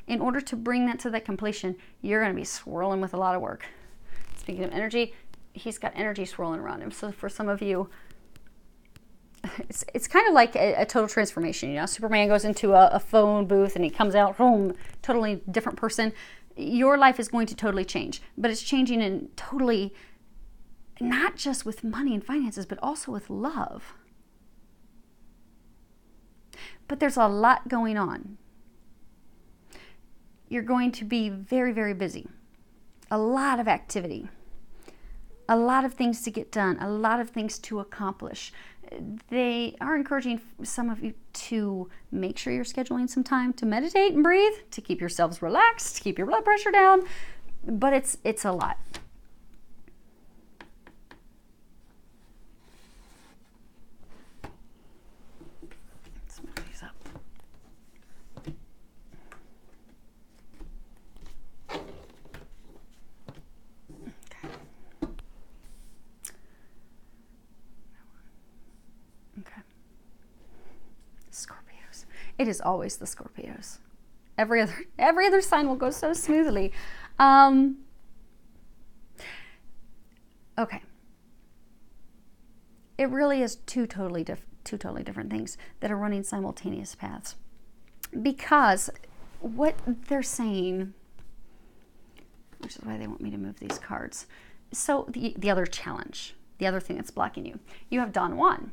In order to bring that to that completion, you're going to be swirling with a lot of work. Speaking of energy, he's got energy swirling around him. So for some of you, it's kind of like a total transformation. You know, Superman goes into a phone booth and he comes out, boom, totally different person. Your life is going to totally change, but it's changing in totally, not just with money and finances, but also with love. But there's a lot going on. You're going to be very, very busy. A lot of activity. A lot of things to get done. A lot of things to accomplish. They are encouraging some of you to make sure you're scheduling some time to meditate and breathe, to keep yourselves relaxed, to keep your blood pressure down. But it's a lot. Let's move these up. Okay. Scorpios. It is always the Scorpios. Every other sign will go so smoothly. Okay. It really is two totally different things that are running simultaneous paths. Because what they're saying, which is why they want me to move these cards. So the other challenge, the other thing that's blocking you, you have Don Juan.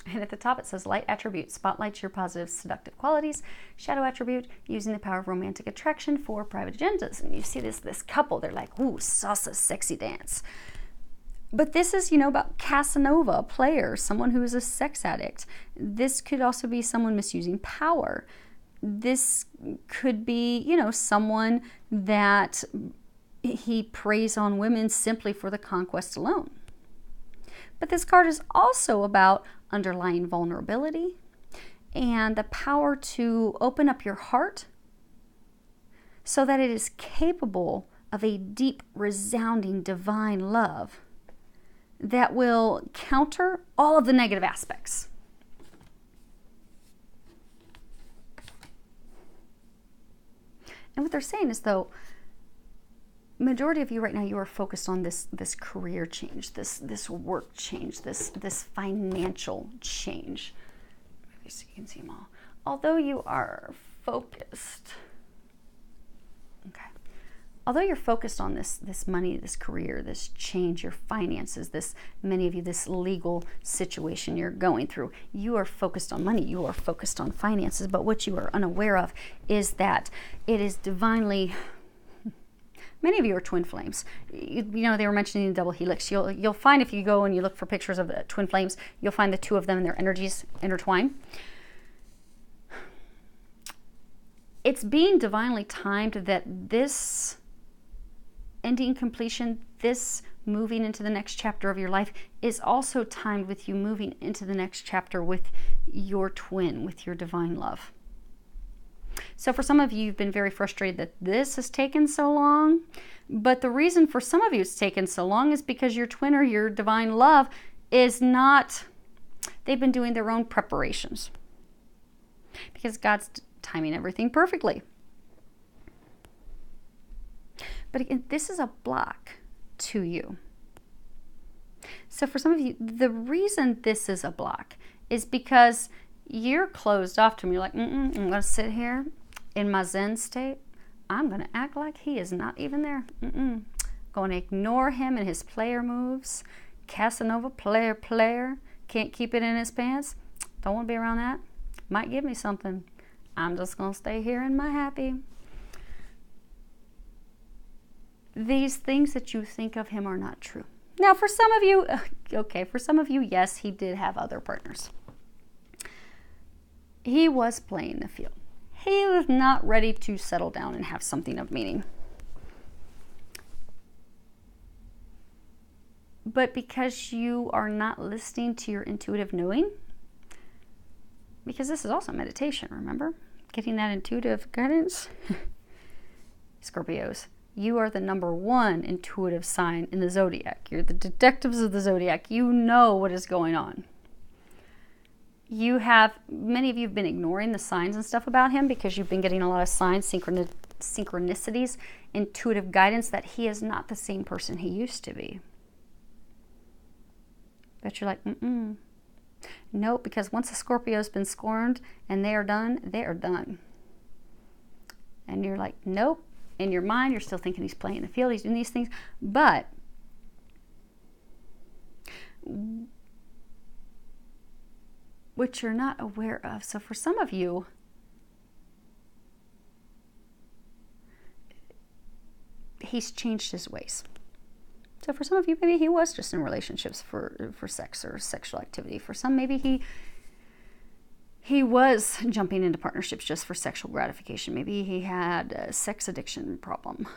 And at the top it says light attribute, spotlights your positive seductive qualities. Shadow attribute, using the power of romantic attraction for private agendas. And you see this couple, they're like, ooh, salsa, sexy dance. But this is, about Casanova, a player, someone who is a sex addict. This could also be someone misusing power. This could be, someone that he preys on women simply for the conquest alone. But this card is also about underlying vulnerability and the power to open up your heart so that it is capable of a deep, resounding, divine love that will counter all of the negative aspects. And what they're saying is, though, majority of you right now, you are focused on this career change, this work change, this financial change. Maybe so you can see them all. Although you are focused, okay. Although you're focused on this money, this career, this change, your finances, many of you, this legal situation you're going through, you are focused on money, you are focused on finances, but what you are unaware of is that it is divinely Many of you are twin flames. You know, they were mentioning the double helix. You'll find if you go and you look for pictures of the twin flames, you'll find the two of them and their energies intertwine. It's being divinely timed that this ending completion, this moving into the next chapter of your life is also timed with you moving into the next chapter with your twin, with your divine love. So for some of you, you've been very frustrated that this has taken so long. But the reason for some of you it's taken so long is because your twin or your divine love is not, they've been doing their own preparations. Because God's timing everything perfectly. But again, this is a block to you. So for some of you, the reason this is a block is because you're closed off to him. You're like, I'm going to sit here in my Zen state. I'm going to act like he is not even there. Going to ignore him and his player moves. Casanova, player. Can't keep it in his pants. Don't want to be around that. Might give me something. I'm just going to stay here in my happy. These things that you think of him are not true. Now, for some of you, yes, he did have other partners. He was playing the field. He was not ready to settle down and have something of meaning. But because you are not listening to your intuitive knowing, because this is also meditation, remember? Getting that intuitive guidance. Scorpios, you are the number one intuitive sign in the zodiac. You're the detectives of the zodiac. You know what is going on. Many of you have been ignoring the signs and stuff about him because you've been getting a lot of signs, synchronicities, intuitive guidance that he is not the same person he used to be. But you're like, Nope, because once a Scorpio's been scorned and they are done, they are done. And you're like, nope. In your mind, you're still thinking he's playing the field, he's doing these things. But which you're not aware of. So for some of you, he's changed his ways. So for some of you, maybe he was just in relationships for sex or sexual activity. For some, maybe he was jumping into partnerships just for sexual gratification. Maybe he had a sex addiction problem.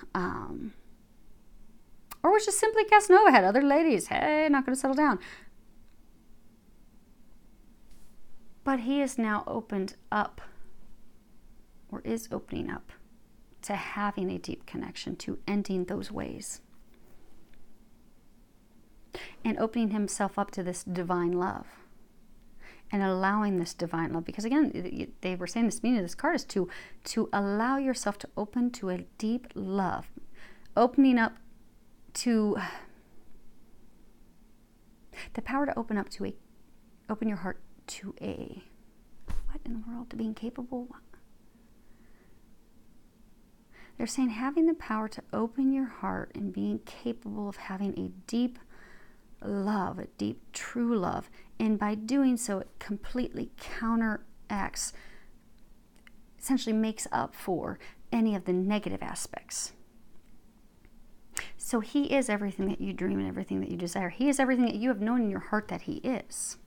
Or was just simply Casanova, had other ladies. Hey, not going to settle down. But he is now opened up, or is opening up, to having a deep connection, to ending those ways. And opening himself up to this divine love. And allowing this divine love. Because again, they were saying this meaning of this card is to allow yourself to open to a deep love. Opening up to the power to open your heart to what in the world? To being capable? They're saying having the power to open your heart and being capable of having a deep love, a deep, true love. And by doing so, it completely counteracts, essentially makes up for any of the negative aspects. So he is everything that you dream and everything that you desire. He is everything that you have known in your heart that he is.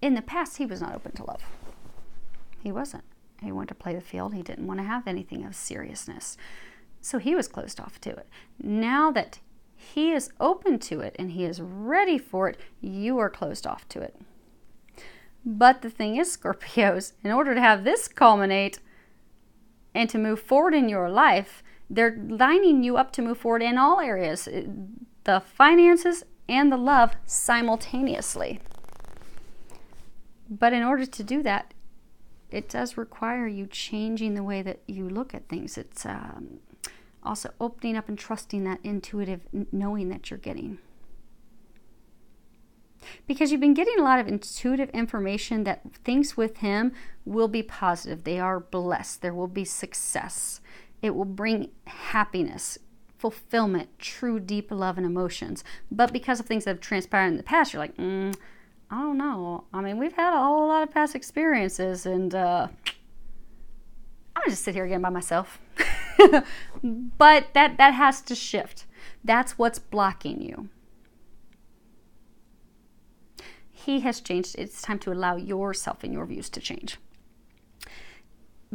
In the past, he was not open to love. He wasn't. He wanted to play the field. He didn't want to have anything of seriousness. So he was closed off to it. Now that he is open to it and he is ready for it, you are closed off to it. But the thing is, Scorpios, in order to have this culminate and to move forward in your life, they're lining you up to move forward in all areas, the finances and the love simultaneously. But in order to do that, it does require you changing the way that you look at things. It's also opening up and trusting that intuitive knowing that you're getting. Because you've been getting a lot of intuitive information that things with him will be positive. They are blessed. There will be success. It will bring happiness, fulfillment, true deep love and emotions. But because of things that have transpired in the past, you're like, I don't know. I mean, we've had a whole lot of past experiences, and I'm gonna just sit here again by myself. But that has to shift. That's what's blocking you. He has changed. It's time to allow yourself and your views to change.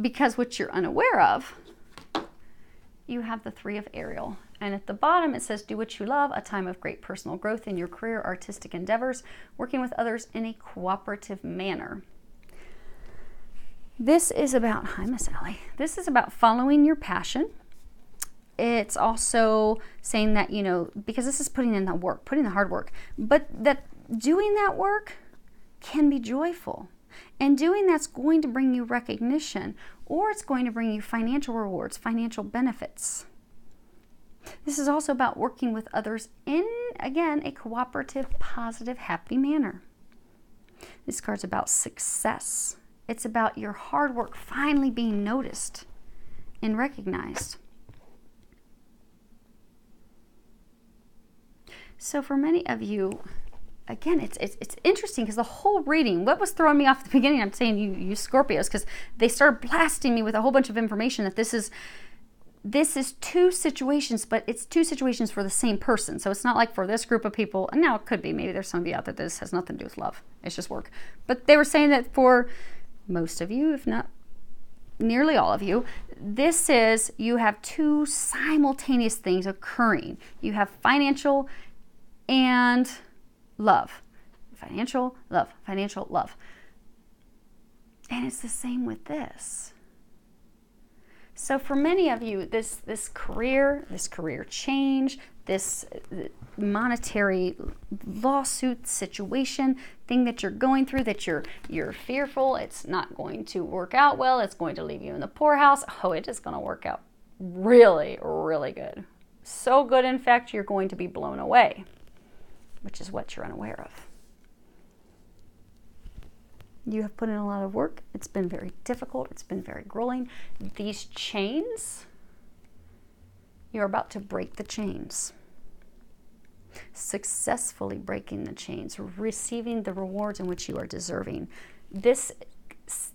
Because what you're unaware of, you have the 3 of Ariel. And at the bottom it says, do what you love, a time of great personal growth in your career, artistic endeavors, working with others in a cooperative manner. This is about, hi Miss Allie, this is about following your passion. It's also saying that, you know, because this is putting in the work, putting the hard work, but that doing that work can be joyful. And doing that's going to bring you recognition, or it's going to bring you financial rewards, financial benefits. This is also about working with others in, again, a cooperative, positive, happy manner. This card's about success. It's about your hard work finally being noticed and recognized. So for many of you, again, it's interesting because the whole reading, what was throwing me off at the beginning, I'm saying you Scorpios, because they started blasting me with a whole bunch of information that this is 2 situations, but it's 2 situations for the same person. So it's not like for this group of people, and now it could be, maybe there's some of you out there that this has nothing to do with love. It's just work. But they were saying that for most of you, if not nearly all of you, this is, you have 2 simultaneous things occurring. You have financial and love. Financial, love, financial, love. And it's the same with this. So for many of you, this career change, this monetary lawsuit situation, thing that you're going through, that you're fearful, it's not going to work out well, it's going to leave you in the poorhouse. Oh, it is going to work out really, really good. So good, in fact, you're going to be blown away, which is what you're unaware of. You have put in a lot of work. It's been very difficult. It's been very grueling. These chains, you're about to break the chains. Successfully breaking the chains, receiving the rewards in which you are deserving. This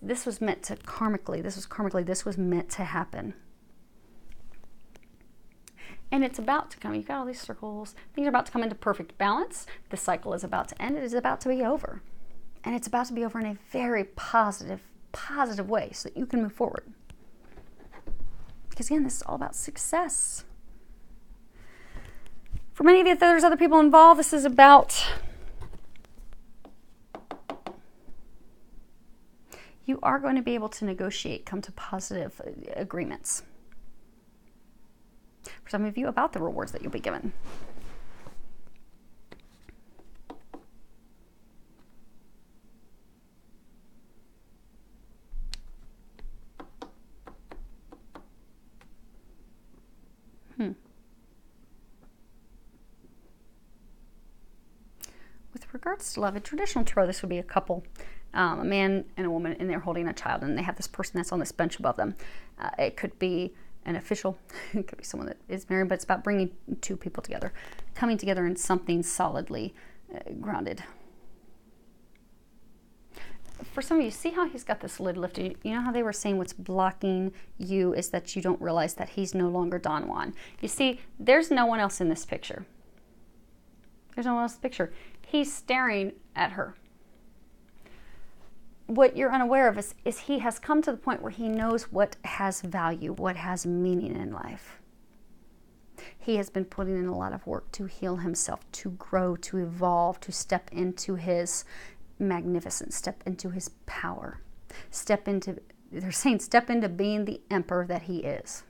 was meant to karmically, this was meant to happen. And it's about to come. You've got all these circles. Things are about to come into perfect balance. The cycle is about to end. It is about to be over. And it's about to be over in a very positive way so that you can move forward. Because again, this is all about success. For many of you, if there's other people involved, this is about you are going to be able to negotiate, come to positive agreements. For some of you, about the rewards that you'll be given. With regards to love, a traditional tarot, this would be a couple, a man and a woman, and they're holding a child, and they have this person that's on this bench above them. It could be an official, it could be someone that is married, but it's about bringing 2 people together, coming together in something solidly grounded. For some of you, see how he's got this lid lifted? You know how they were saying what's blocking you is that you don't realize that he's no longer Don Juan. You see, there's no one else in this picture. There's no one else in the picture. He's staring at her. What you're unaware of is he has come to the point where he knows what has value, what has meaning in life. He has been putting in a lot of work to heal himself, to grow, to evolve, to step into his magnificence, step into his power, they're saying step into being the emperor that he is.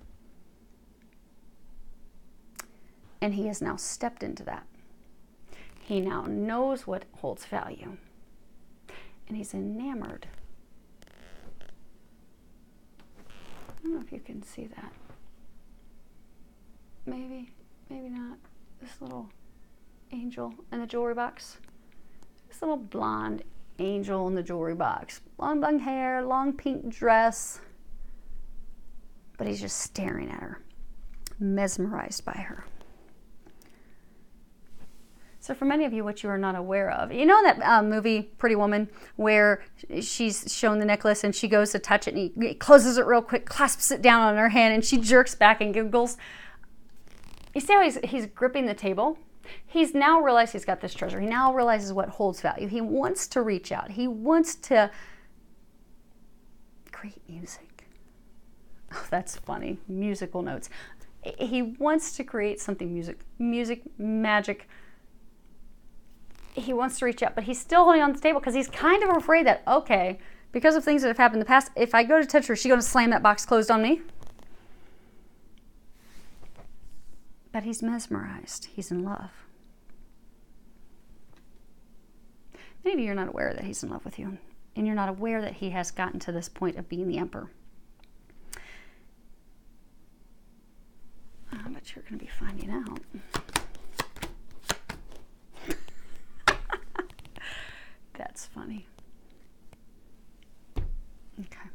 And he has now stepped into that. He now knows what holds value. And he's enamored. I don't know if you can see that. Maybe, maybe not. This little angel in the jewelry box. This little blonde angel in the jewelry box. Long blonde hair, long pink dress. But he's just staring at her, mesmerized by her. So for many of you, what you are not aware of, you know that movie Pretty Woman where she's shown the necklace and she goes to touch it and he closes it real quick, clasps it down on her hand, and she jerks back and giggles. You see how he's gripping the table? He's now realized he's got this treasure. He now realizes what holds value. He wants to reach out. He wants to create music. Oh, that's funny. Musical notes. He wants to create something music, magic. He wants to reach out, but he's still holding on to the table because he's kind of afraid that, okay, because of things that have happened in the past, if I go to touch her, is she going to slam that box closed on me? But he's mesmerized. He's in love. Maybe you're not aware that he's in love with you, and you're not aware that he has gotten to this point of being the emperor. But you're going to be finding out. That's funny. Okay.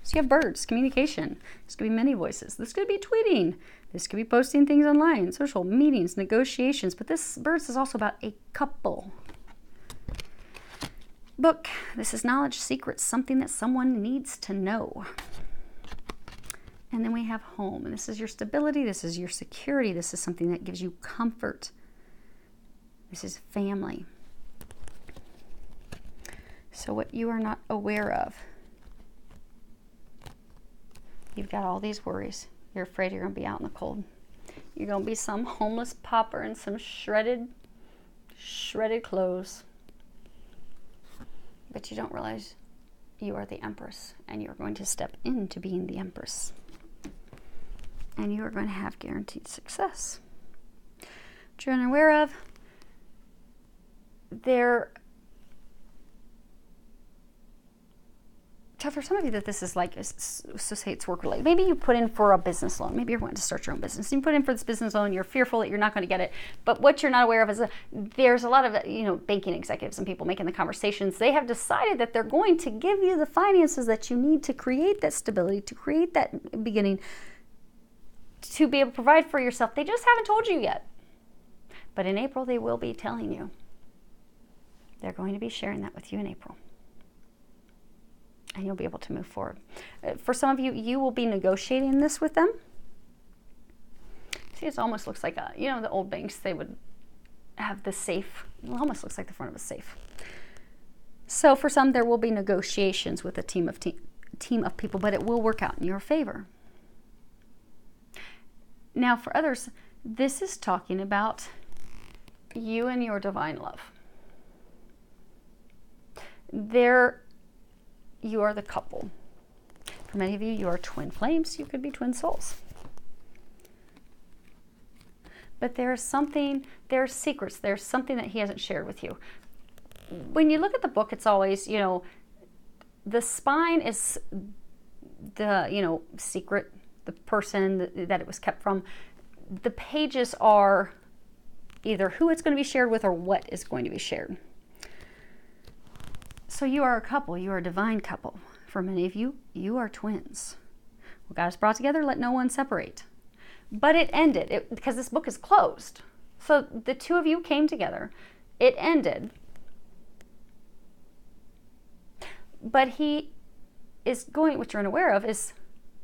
So you have birds, communication. This could be many voices. This could be tweeting. This could be posting things online, social meetings, negotiations. But this birds is also about a couple. Book. This is knowledge, secrets, something that someone needs to know. And then we have home. And this is your stability. This is your security. This is something that gives you comfort. This is family. So what you are not aware of, you've got all these worries. You're afraid you're going to be out in the cold. You're going to be some homeless pauper in some shredded clothes. But you don't realize you are the Empress, and you're going to step into being the Empress. And you are going to have guaranteed success. What you're unaware of, for some of you that this is like, so say it's work related. Maybe you put in for a business loan. Maybe you're wanting to start your own business. You put in for this business loan. You're fearful that you're not going to get it. But what you're not aware of is there's a lot of banking executives and people making the conversations. They have decided that they're going to give you the finances that you need to create that stability, to create that beginning, to be able to provide for yourself. They just haven't told you yet. But in April, they will be telling you. They're going to be sharing that with you in April. And you'll be able to move forward. For some of you, you will be negotiating this with them. See, it almost looks like the old banks, they would have the safe. It almost looks like the front of a safe. So for some, there will be negotiations with a team of people, but it will work out in your favor. Now, for others, this is talking about you and your divine love. You are the couple. For many of you, you are twin flames. You could be twin souls. But there's secrets. There's something that he hasn't shared with you. When you look at the book, it's always, the spine is the, secret, the person that it was kept from. The pages are either who it's going to be shared with or what is going to be shared. So you are a couple. You are a divine couple. For many of you, you are twins. Well, God has brought together, let no one separate. But it ended because this book is closed. So the two of you came together. It ended. But he is going, what you're unaware of is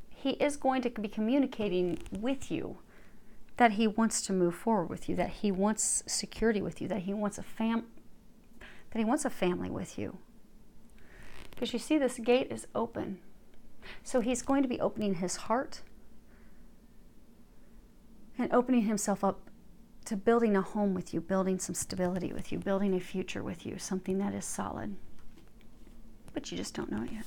he is going to be communicating with you that he wants to move forward with you, that he wants security with you, that he wants a family with you. Because you see, this gate is open. So he's going to be opening his heart and opening himself up to building a home with you, building some stability with you, building a future with you, something that is solid. But you just don't know it yet.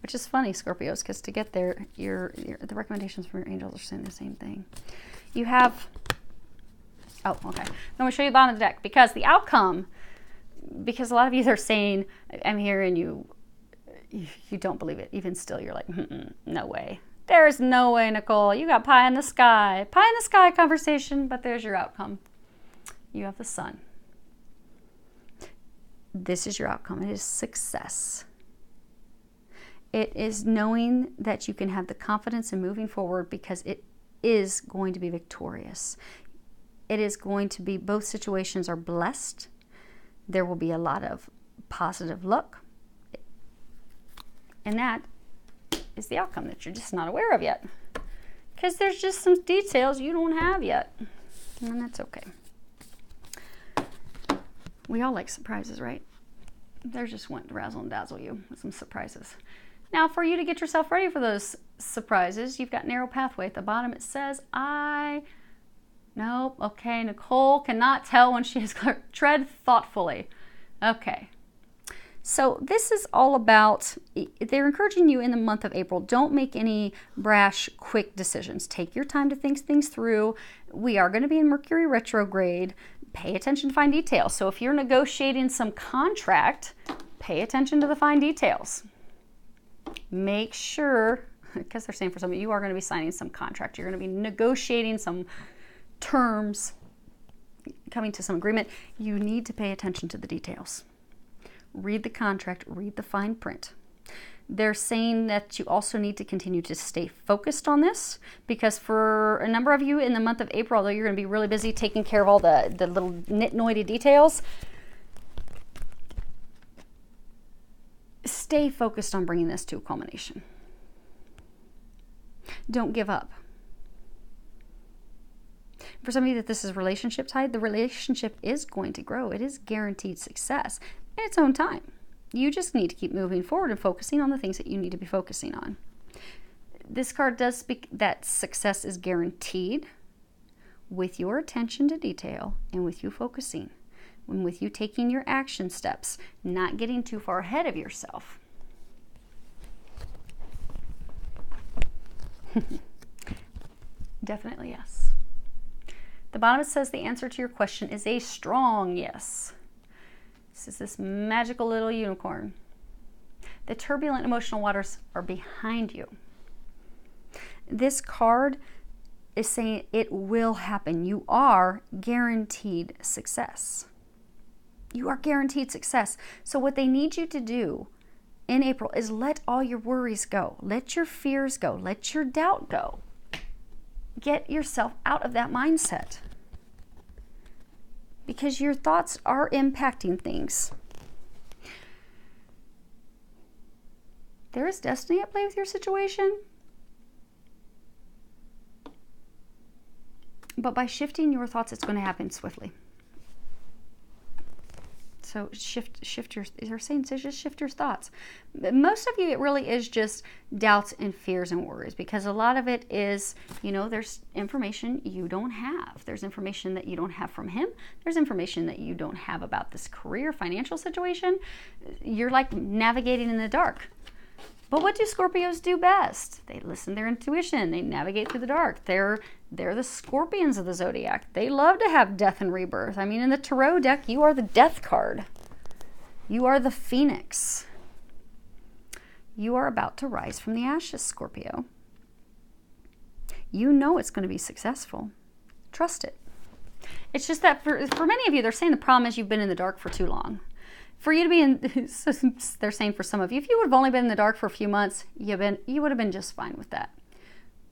Which is funny, Scorpios, because to get there, the recommendations from your angels are saying the same thing. You have, I'm going to show you the bottom of the deck, because the outcome, because a lot of you are saying, I'm here, and you don't believe it. Even still, you're like, no way. There's no way, Nicole. You got pie in the sky. Pie in the sky conversation, but there's your outcome. You have the sun. This is your outcome. It is success. It is knowing that you can have the confidence in moving forward because it is going to be victorious. it is going to be, both situations are blessed. There will be a lot of positive luck. And that is the outcome that you're just not aware of yet. Because there's just some details you don't have yet. And that's okay. We all like surprises, right? There's just one to razzle and dazzle you with some surprises. Now, for you to get yourself ready for those surprises, you've got narrow pathway. At the bottom, it says, nope, okay, Nicole cannot tell when she is clear. Tread thoughtfully. Okay. So this is all about, they're encouraging you in the month of April, don't make any brash, quick decisions. Take your time to think things through. We are going to be in Mercury retrograde. Pay attention to fine details. So if you're negotiating some contract, pay attention to the fine details. Make sure, because they're saying for some of you are going to be signing some contract. You're going to be negotiating some terms, coming to some agreement. You need to pay attention to the details. Read the contract, read the fine print. They're saying that you also need to continue to stay focused on this, because for a number of you in the month of April, although you're going to be really busy taking care of all the little nitnoity details, stay focused on bringing this to a culmination. Don't give up. For some of you that this is relationship tied, the relationship is going to grow. It is guaranteed success in its own time. You just need to keep moving forward and focusing on the things that you need to be focusing on. This card does speak that success is guaranteed with your attention to detail and with you focusing, and with you taking your action steps, not getting too far ahead of yourself. Definitely yes. The bottom, it says the answer to your question is a strong yes. This is this magical little unicorn. The turbulent emotional waters are behind you. This card is saying it will happen. You are guaranteed success. You are guaranteed success. So what they need you to do in April is let all your worries go. Let your fears go. Let your doubt go. Get yourself out of that mindset, because your thoughts are impacting things. There is destiny at play with your situation. But by shifting your thoughts, it's going to happen swiftly. So shift your, they're saying, so just shift your thoughts. Most of you, it really is just doubts and fears and worries, because a lot of it is, you know, there's information you don't have. There's information that you don't have from him. There's information that you don't have about this career, financial situation. You're like navigating in the dark. But what do Scorpios do best? They listen to their intuition. They navigate through the dark. They're the scorpions of the zodiac. They love to have death and rebirth. I mean, in the tarot deck, you are the death card. You are the phoenix. You are about to rise from the ashes, Scorpio. You know it's going to be successful. Trust it. It's just that for many of you, they're saying the problem is you've been in the dark for too long. For you to be in, they're saying for some of you, if you would have only been in the dark for a few months, you would have been just fine with that.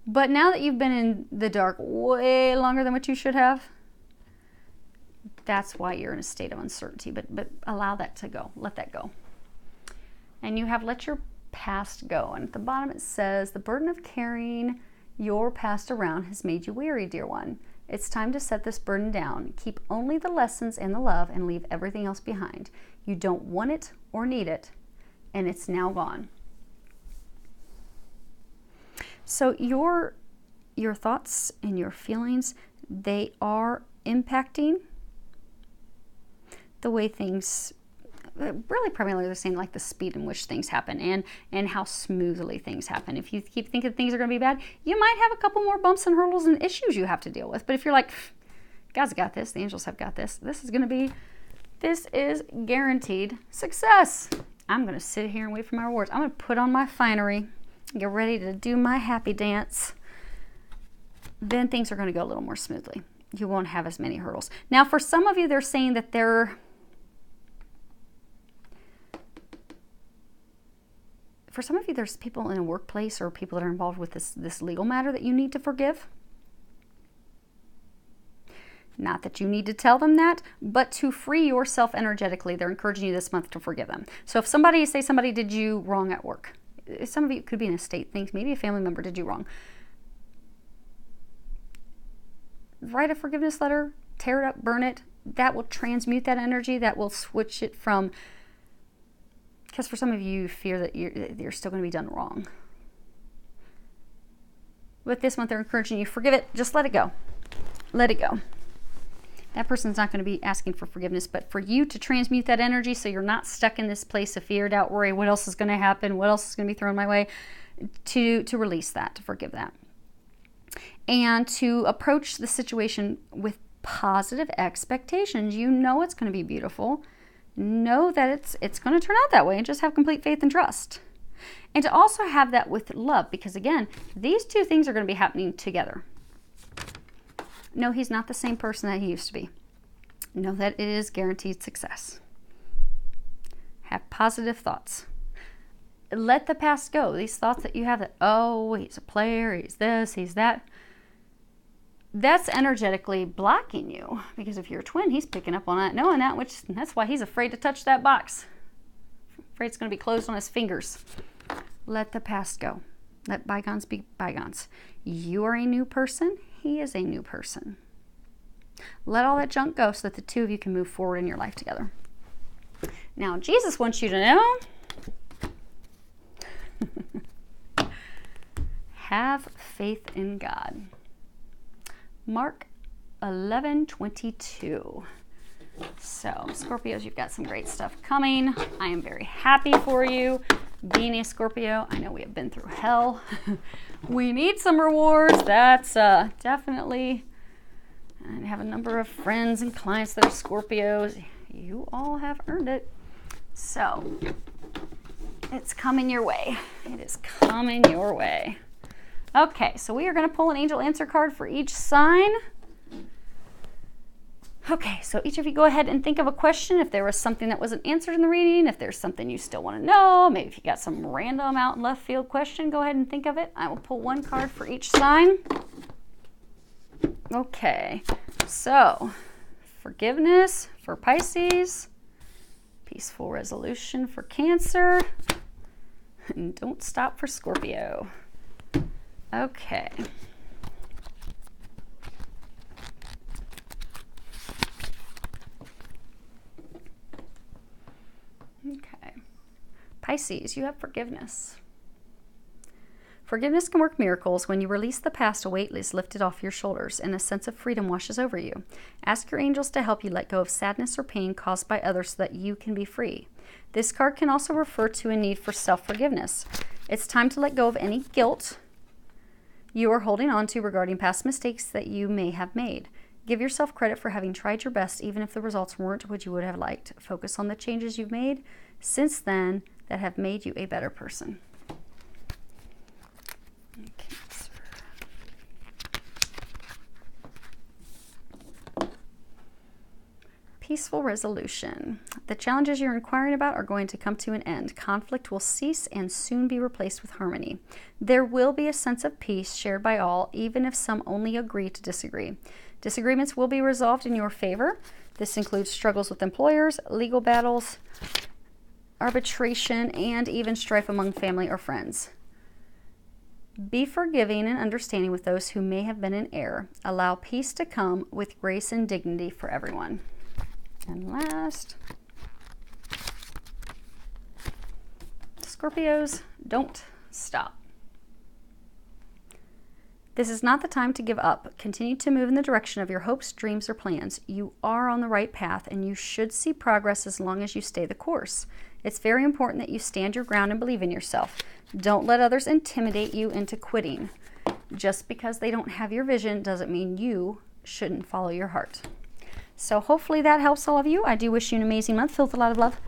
But now that you've been in the dark way longer than what you should have, that's why you're in a state of uncertainty. But allow that to go. Let that go. And you have let your past go. And at the bottom it says, the burden of carrying your past around has made you weary, dear one. It's time to set this burden down. Keep only the lessons and the love and leave everything else behind. You don't want it or need it, and it's now gone. So your thoughts and your feelings, they are impacting the way things, really primarily they're saying like the speed in which things happen and how smoothly things happen. If you keep thinking things are going to be bad, you might have a couple more bumps and hurdles and issues you have to deal with. But if you're like, God's got this, the angels have got this, this is guaranteed success. I'm going to sit here and wait for my rewards. I'm going to put on my finery, get ready to do my happy dance. Then things are going to go a little more smoothly. You won't have as many hurdles. Now, for some of you, they're saying that for some of you, there's people in a workplace or people that are involved with this legal matter that you need to forgive. Not that you need to tell them that, but to free yourself energetically. They're encouraging you this month to forgive them. So if somebody did you wrong at work, some of you, it could be an estate thing, maybe a family member did you wrong. Write a forgiveness letter, tear it up, burn it. That will transmute that energy. That will switch it from, because for some of you fear that you're still going to be done wrong. But this month they're encouraging you, forgive it, just let it go. Let it go. That person's not going to be asking for forgiveness, but for you to transmute that energy so you're not stuck in this place of fear, doubt, worry, what else is going to happen, what else is going to be thrown my way, to release that, to forgive that. And to approach the situation with positive expectations. You know it's going to be beautiful. Know that it's going to turn out that way, and just have complete faith and trust. And to also have that with love, because again, these two things are going to be happening together. No, he's not the same person that he used to be. Know that it is guaranteed success. Have positive thoughts. Let the past go. These thoughts that you have that, oh, he's a player, he's this, he's that. That's energetically blocking you. Because if you're a twin, he's picking up on that, knowing that, that's why he's afraid to touch that box. Afraid it's going to be closed on his fingers. Let the past go. Let bygones be bygones. You are a new person. He is a new person. Let all that junk go so that the two of you can move forward in your life together. Now, Jesus wants you to know, have faith in God. Mark 11:22. So, Scorpios, you've got some great stuff coming. I am very happy for you. Being a Scorpio, I know we have been through hell. We need some rewards. That's definitely. I have a number of friends and clients that are Scorpios. You all have earned it. So, it's coming your way. It is coming your way. Okay, so we are going to pull an angel answer card for each sign. Okay, so each of you go ahead and think of a question. If there was something that wasn't answered in the reading, if there's something you still want to know, maybe if you got some random out in left field question, go ahead and think of it. I will pull one card for each sign. Okay, so forgiveness for Pisces, peaceful resolution for Cancer, and don't stop for Scorpio. Okay. Okay. Pisces, you have forgiveness. Forgiveness can work miracles. When you release the past, a weight is lifted off your shoulders and a sense of freedom washes over you. Ask your angels to help you let go of sadness or pain caused by others so that you can be free. This card can also refer to a need for self-forgiveness. It's time to let go of any guilt you are holding on to regarding past mistakes that you may have made. Give yourself credit for having tried your best, even if the results weren't what you would have liked. Focus on the changes you've made since then that have made you a better person. Cancer. Peaceful resolution. The challenges you're inquiring about are going to come to an end. Conflict will cease and soon be replaced with harmony. There will be a sense of peace shared by all, even if some only agree to disagree. Disagreements will be resolved in your favor. This includes struggles with employers, legal battles, arbitration, and even strife among family or friends. Be forgiving and understanding with those who may have been in error. Allow peace to come with grace and dignity for everyone. And last, Scorpios, don't stop. This is not the time to give up. Continue to move in the direction of your hopes, dreams, or plans. You are on the right path, and you should see progress as long as you stay the course. It's very important that you stand your ground and believe in yourself. Don't let others intimidate you into quitting. Just because they don't have your vision doesn't mean you shouldn't follow your heart. So hopefully that helps all of you. I do wish you an amazing month filled with a lot of love,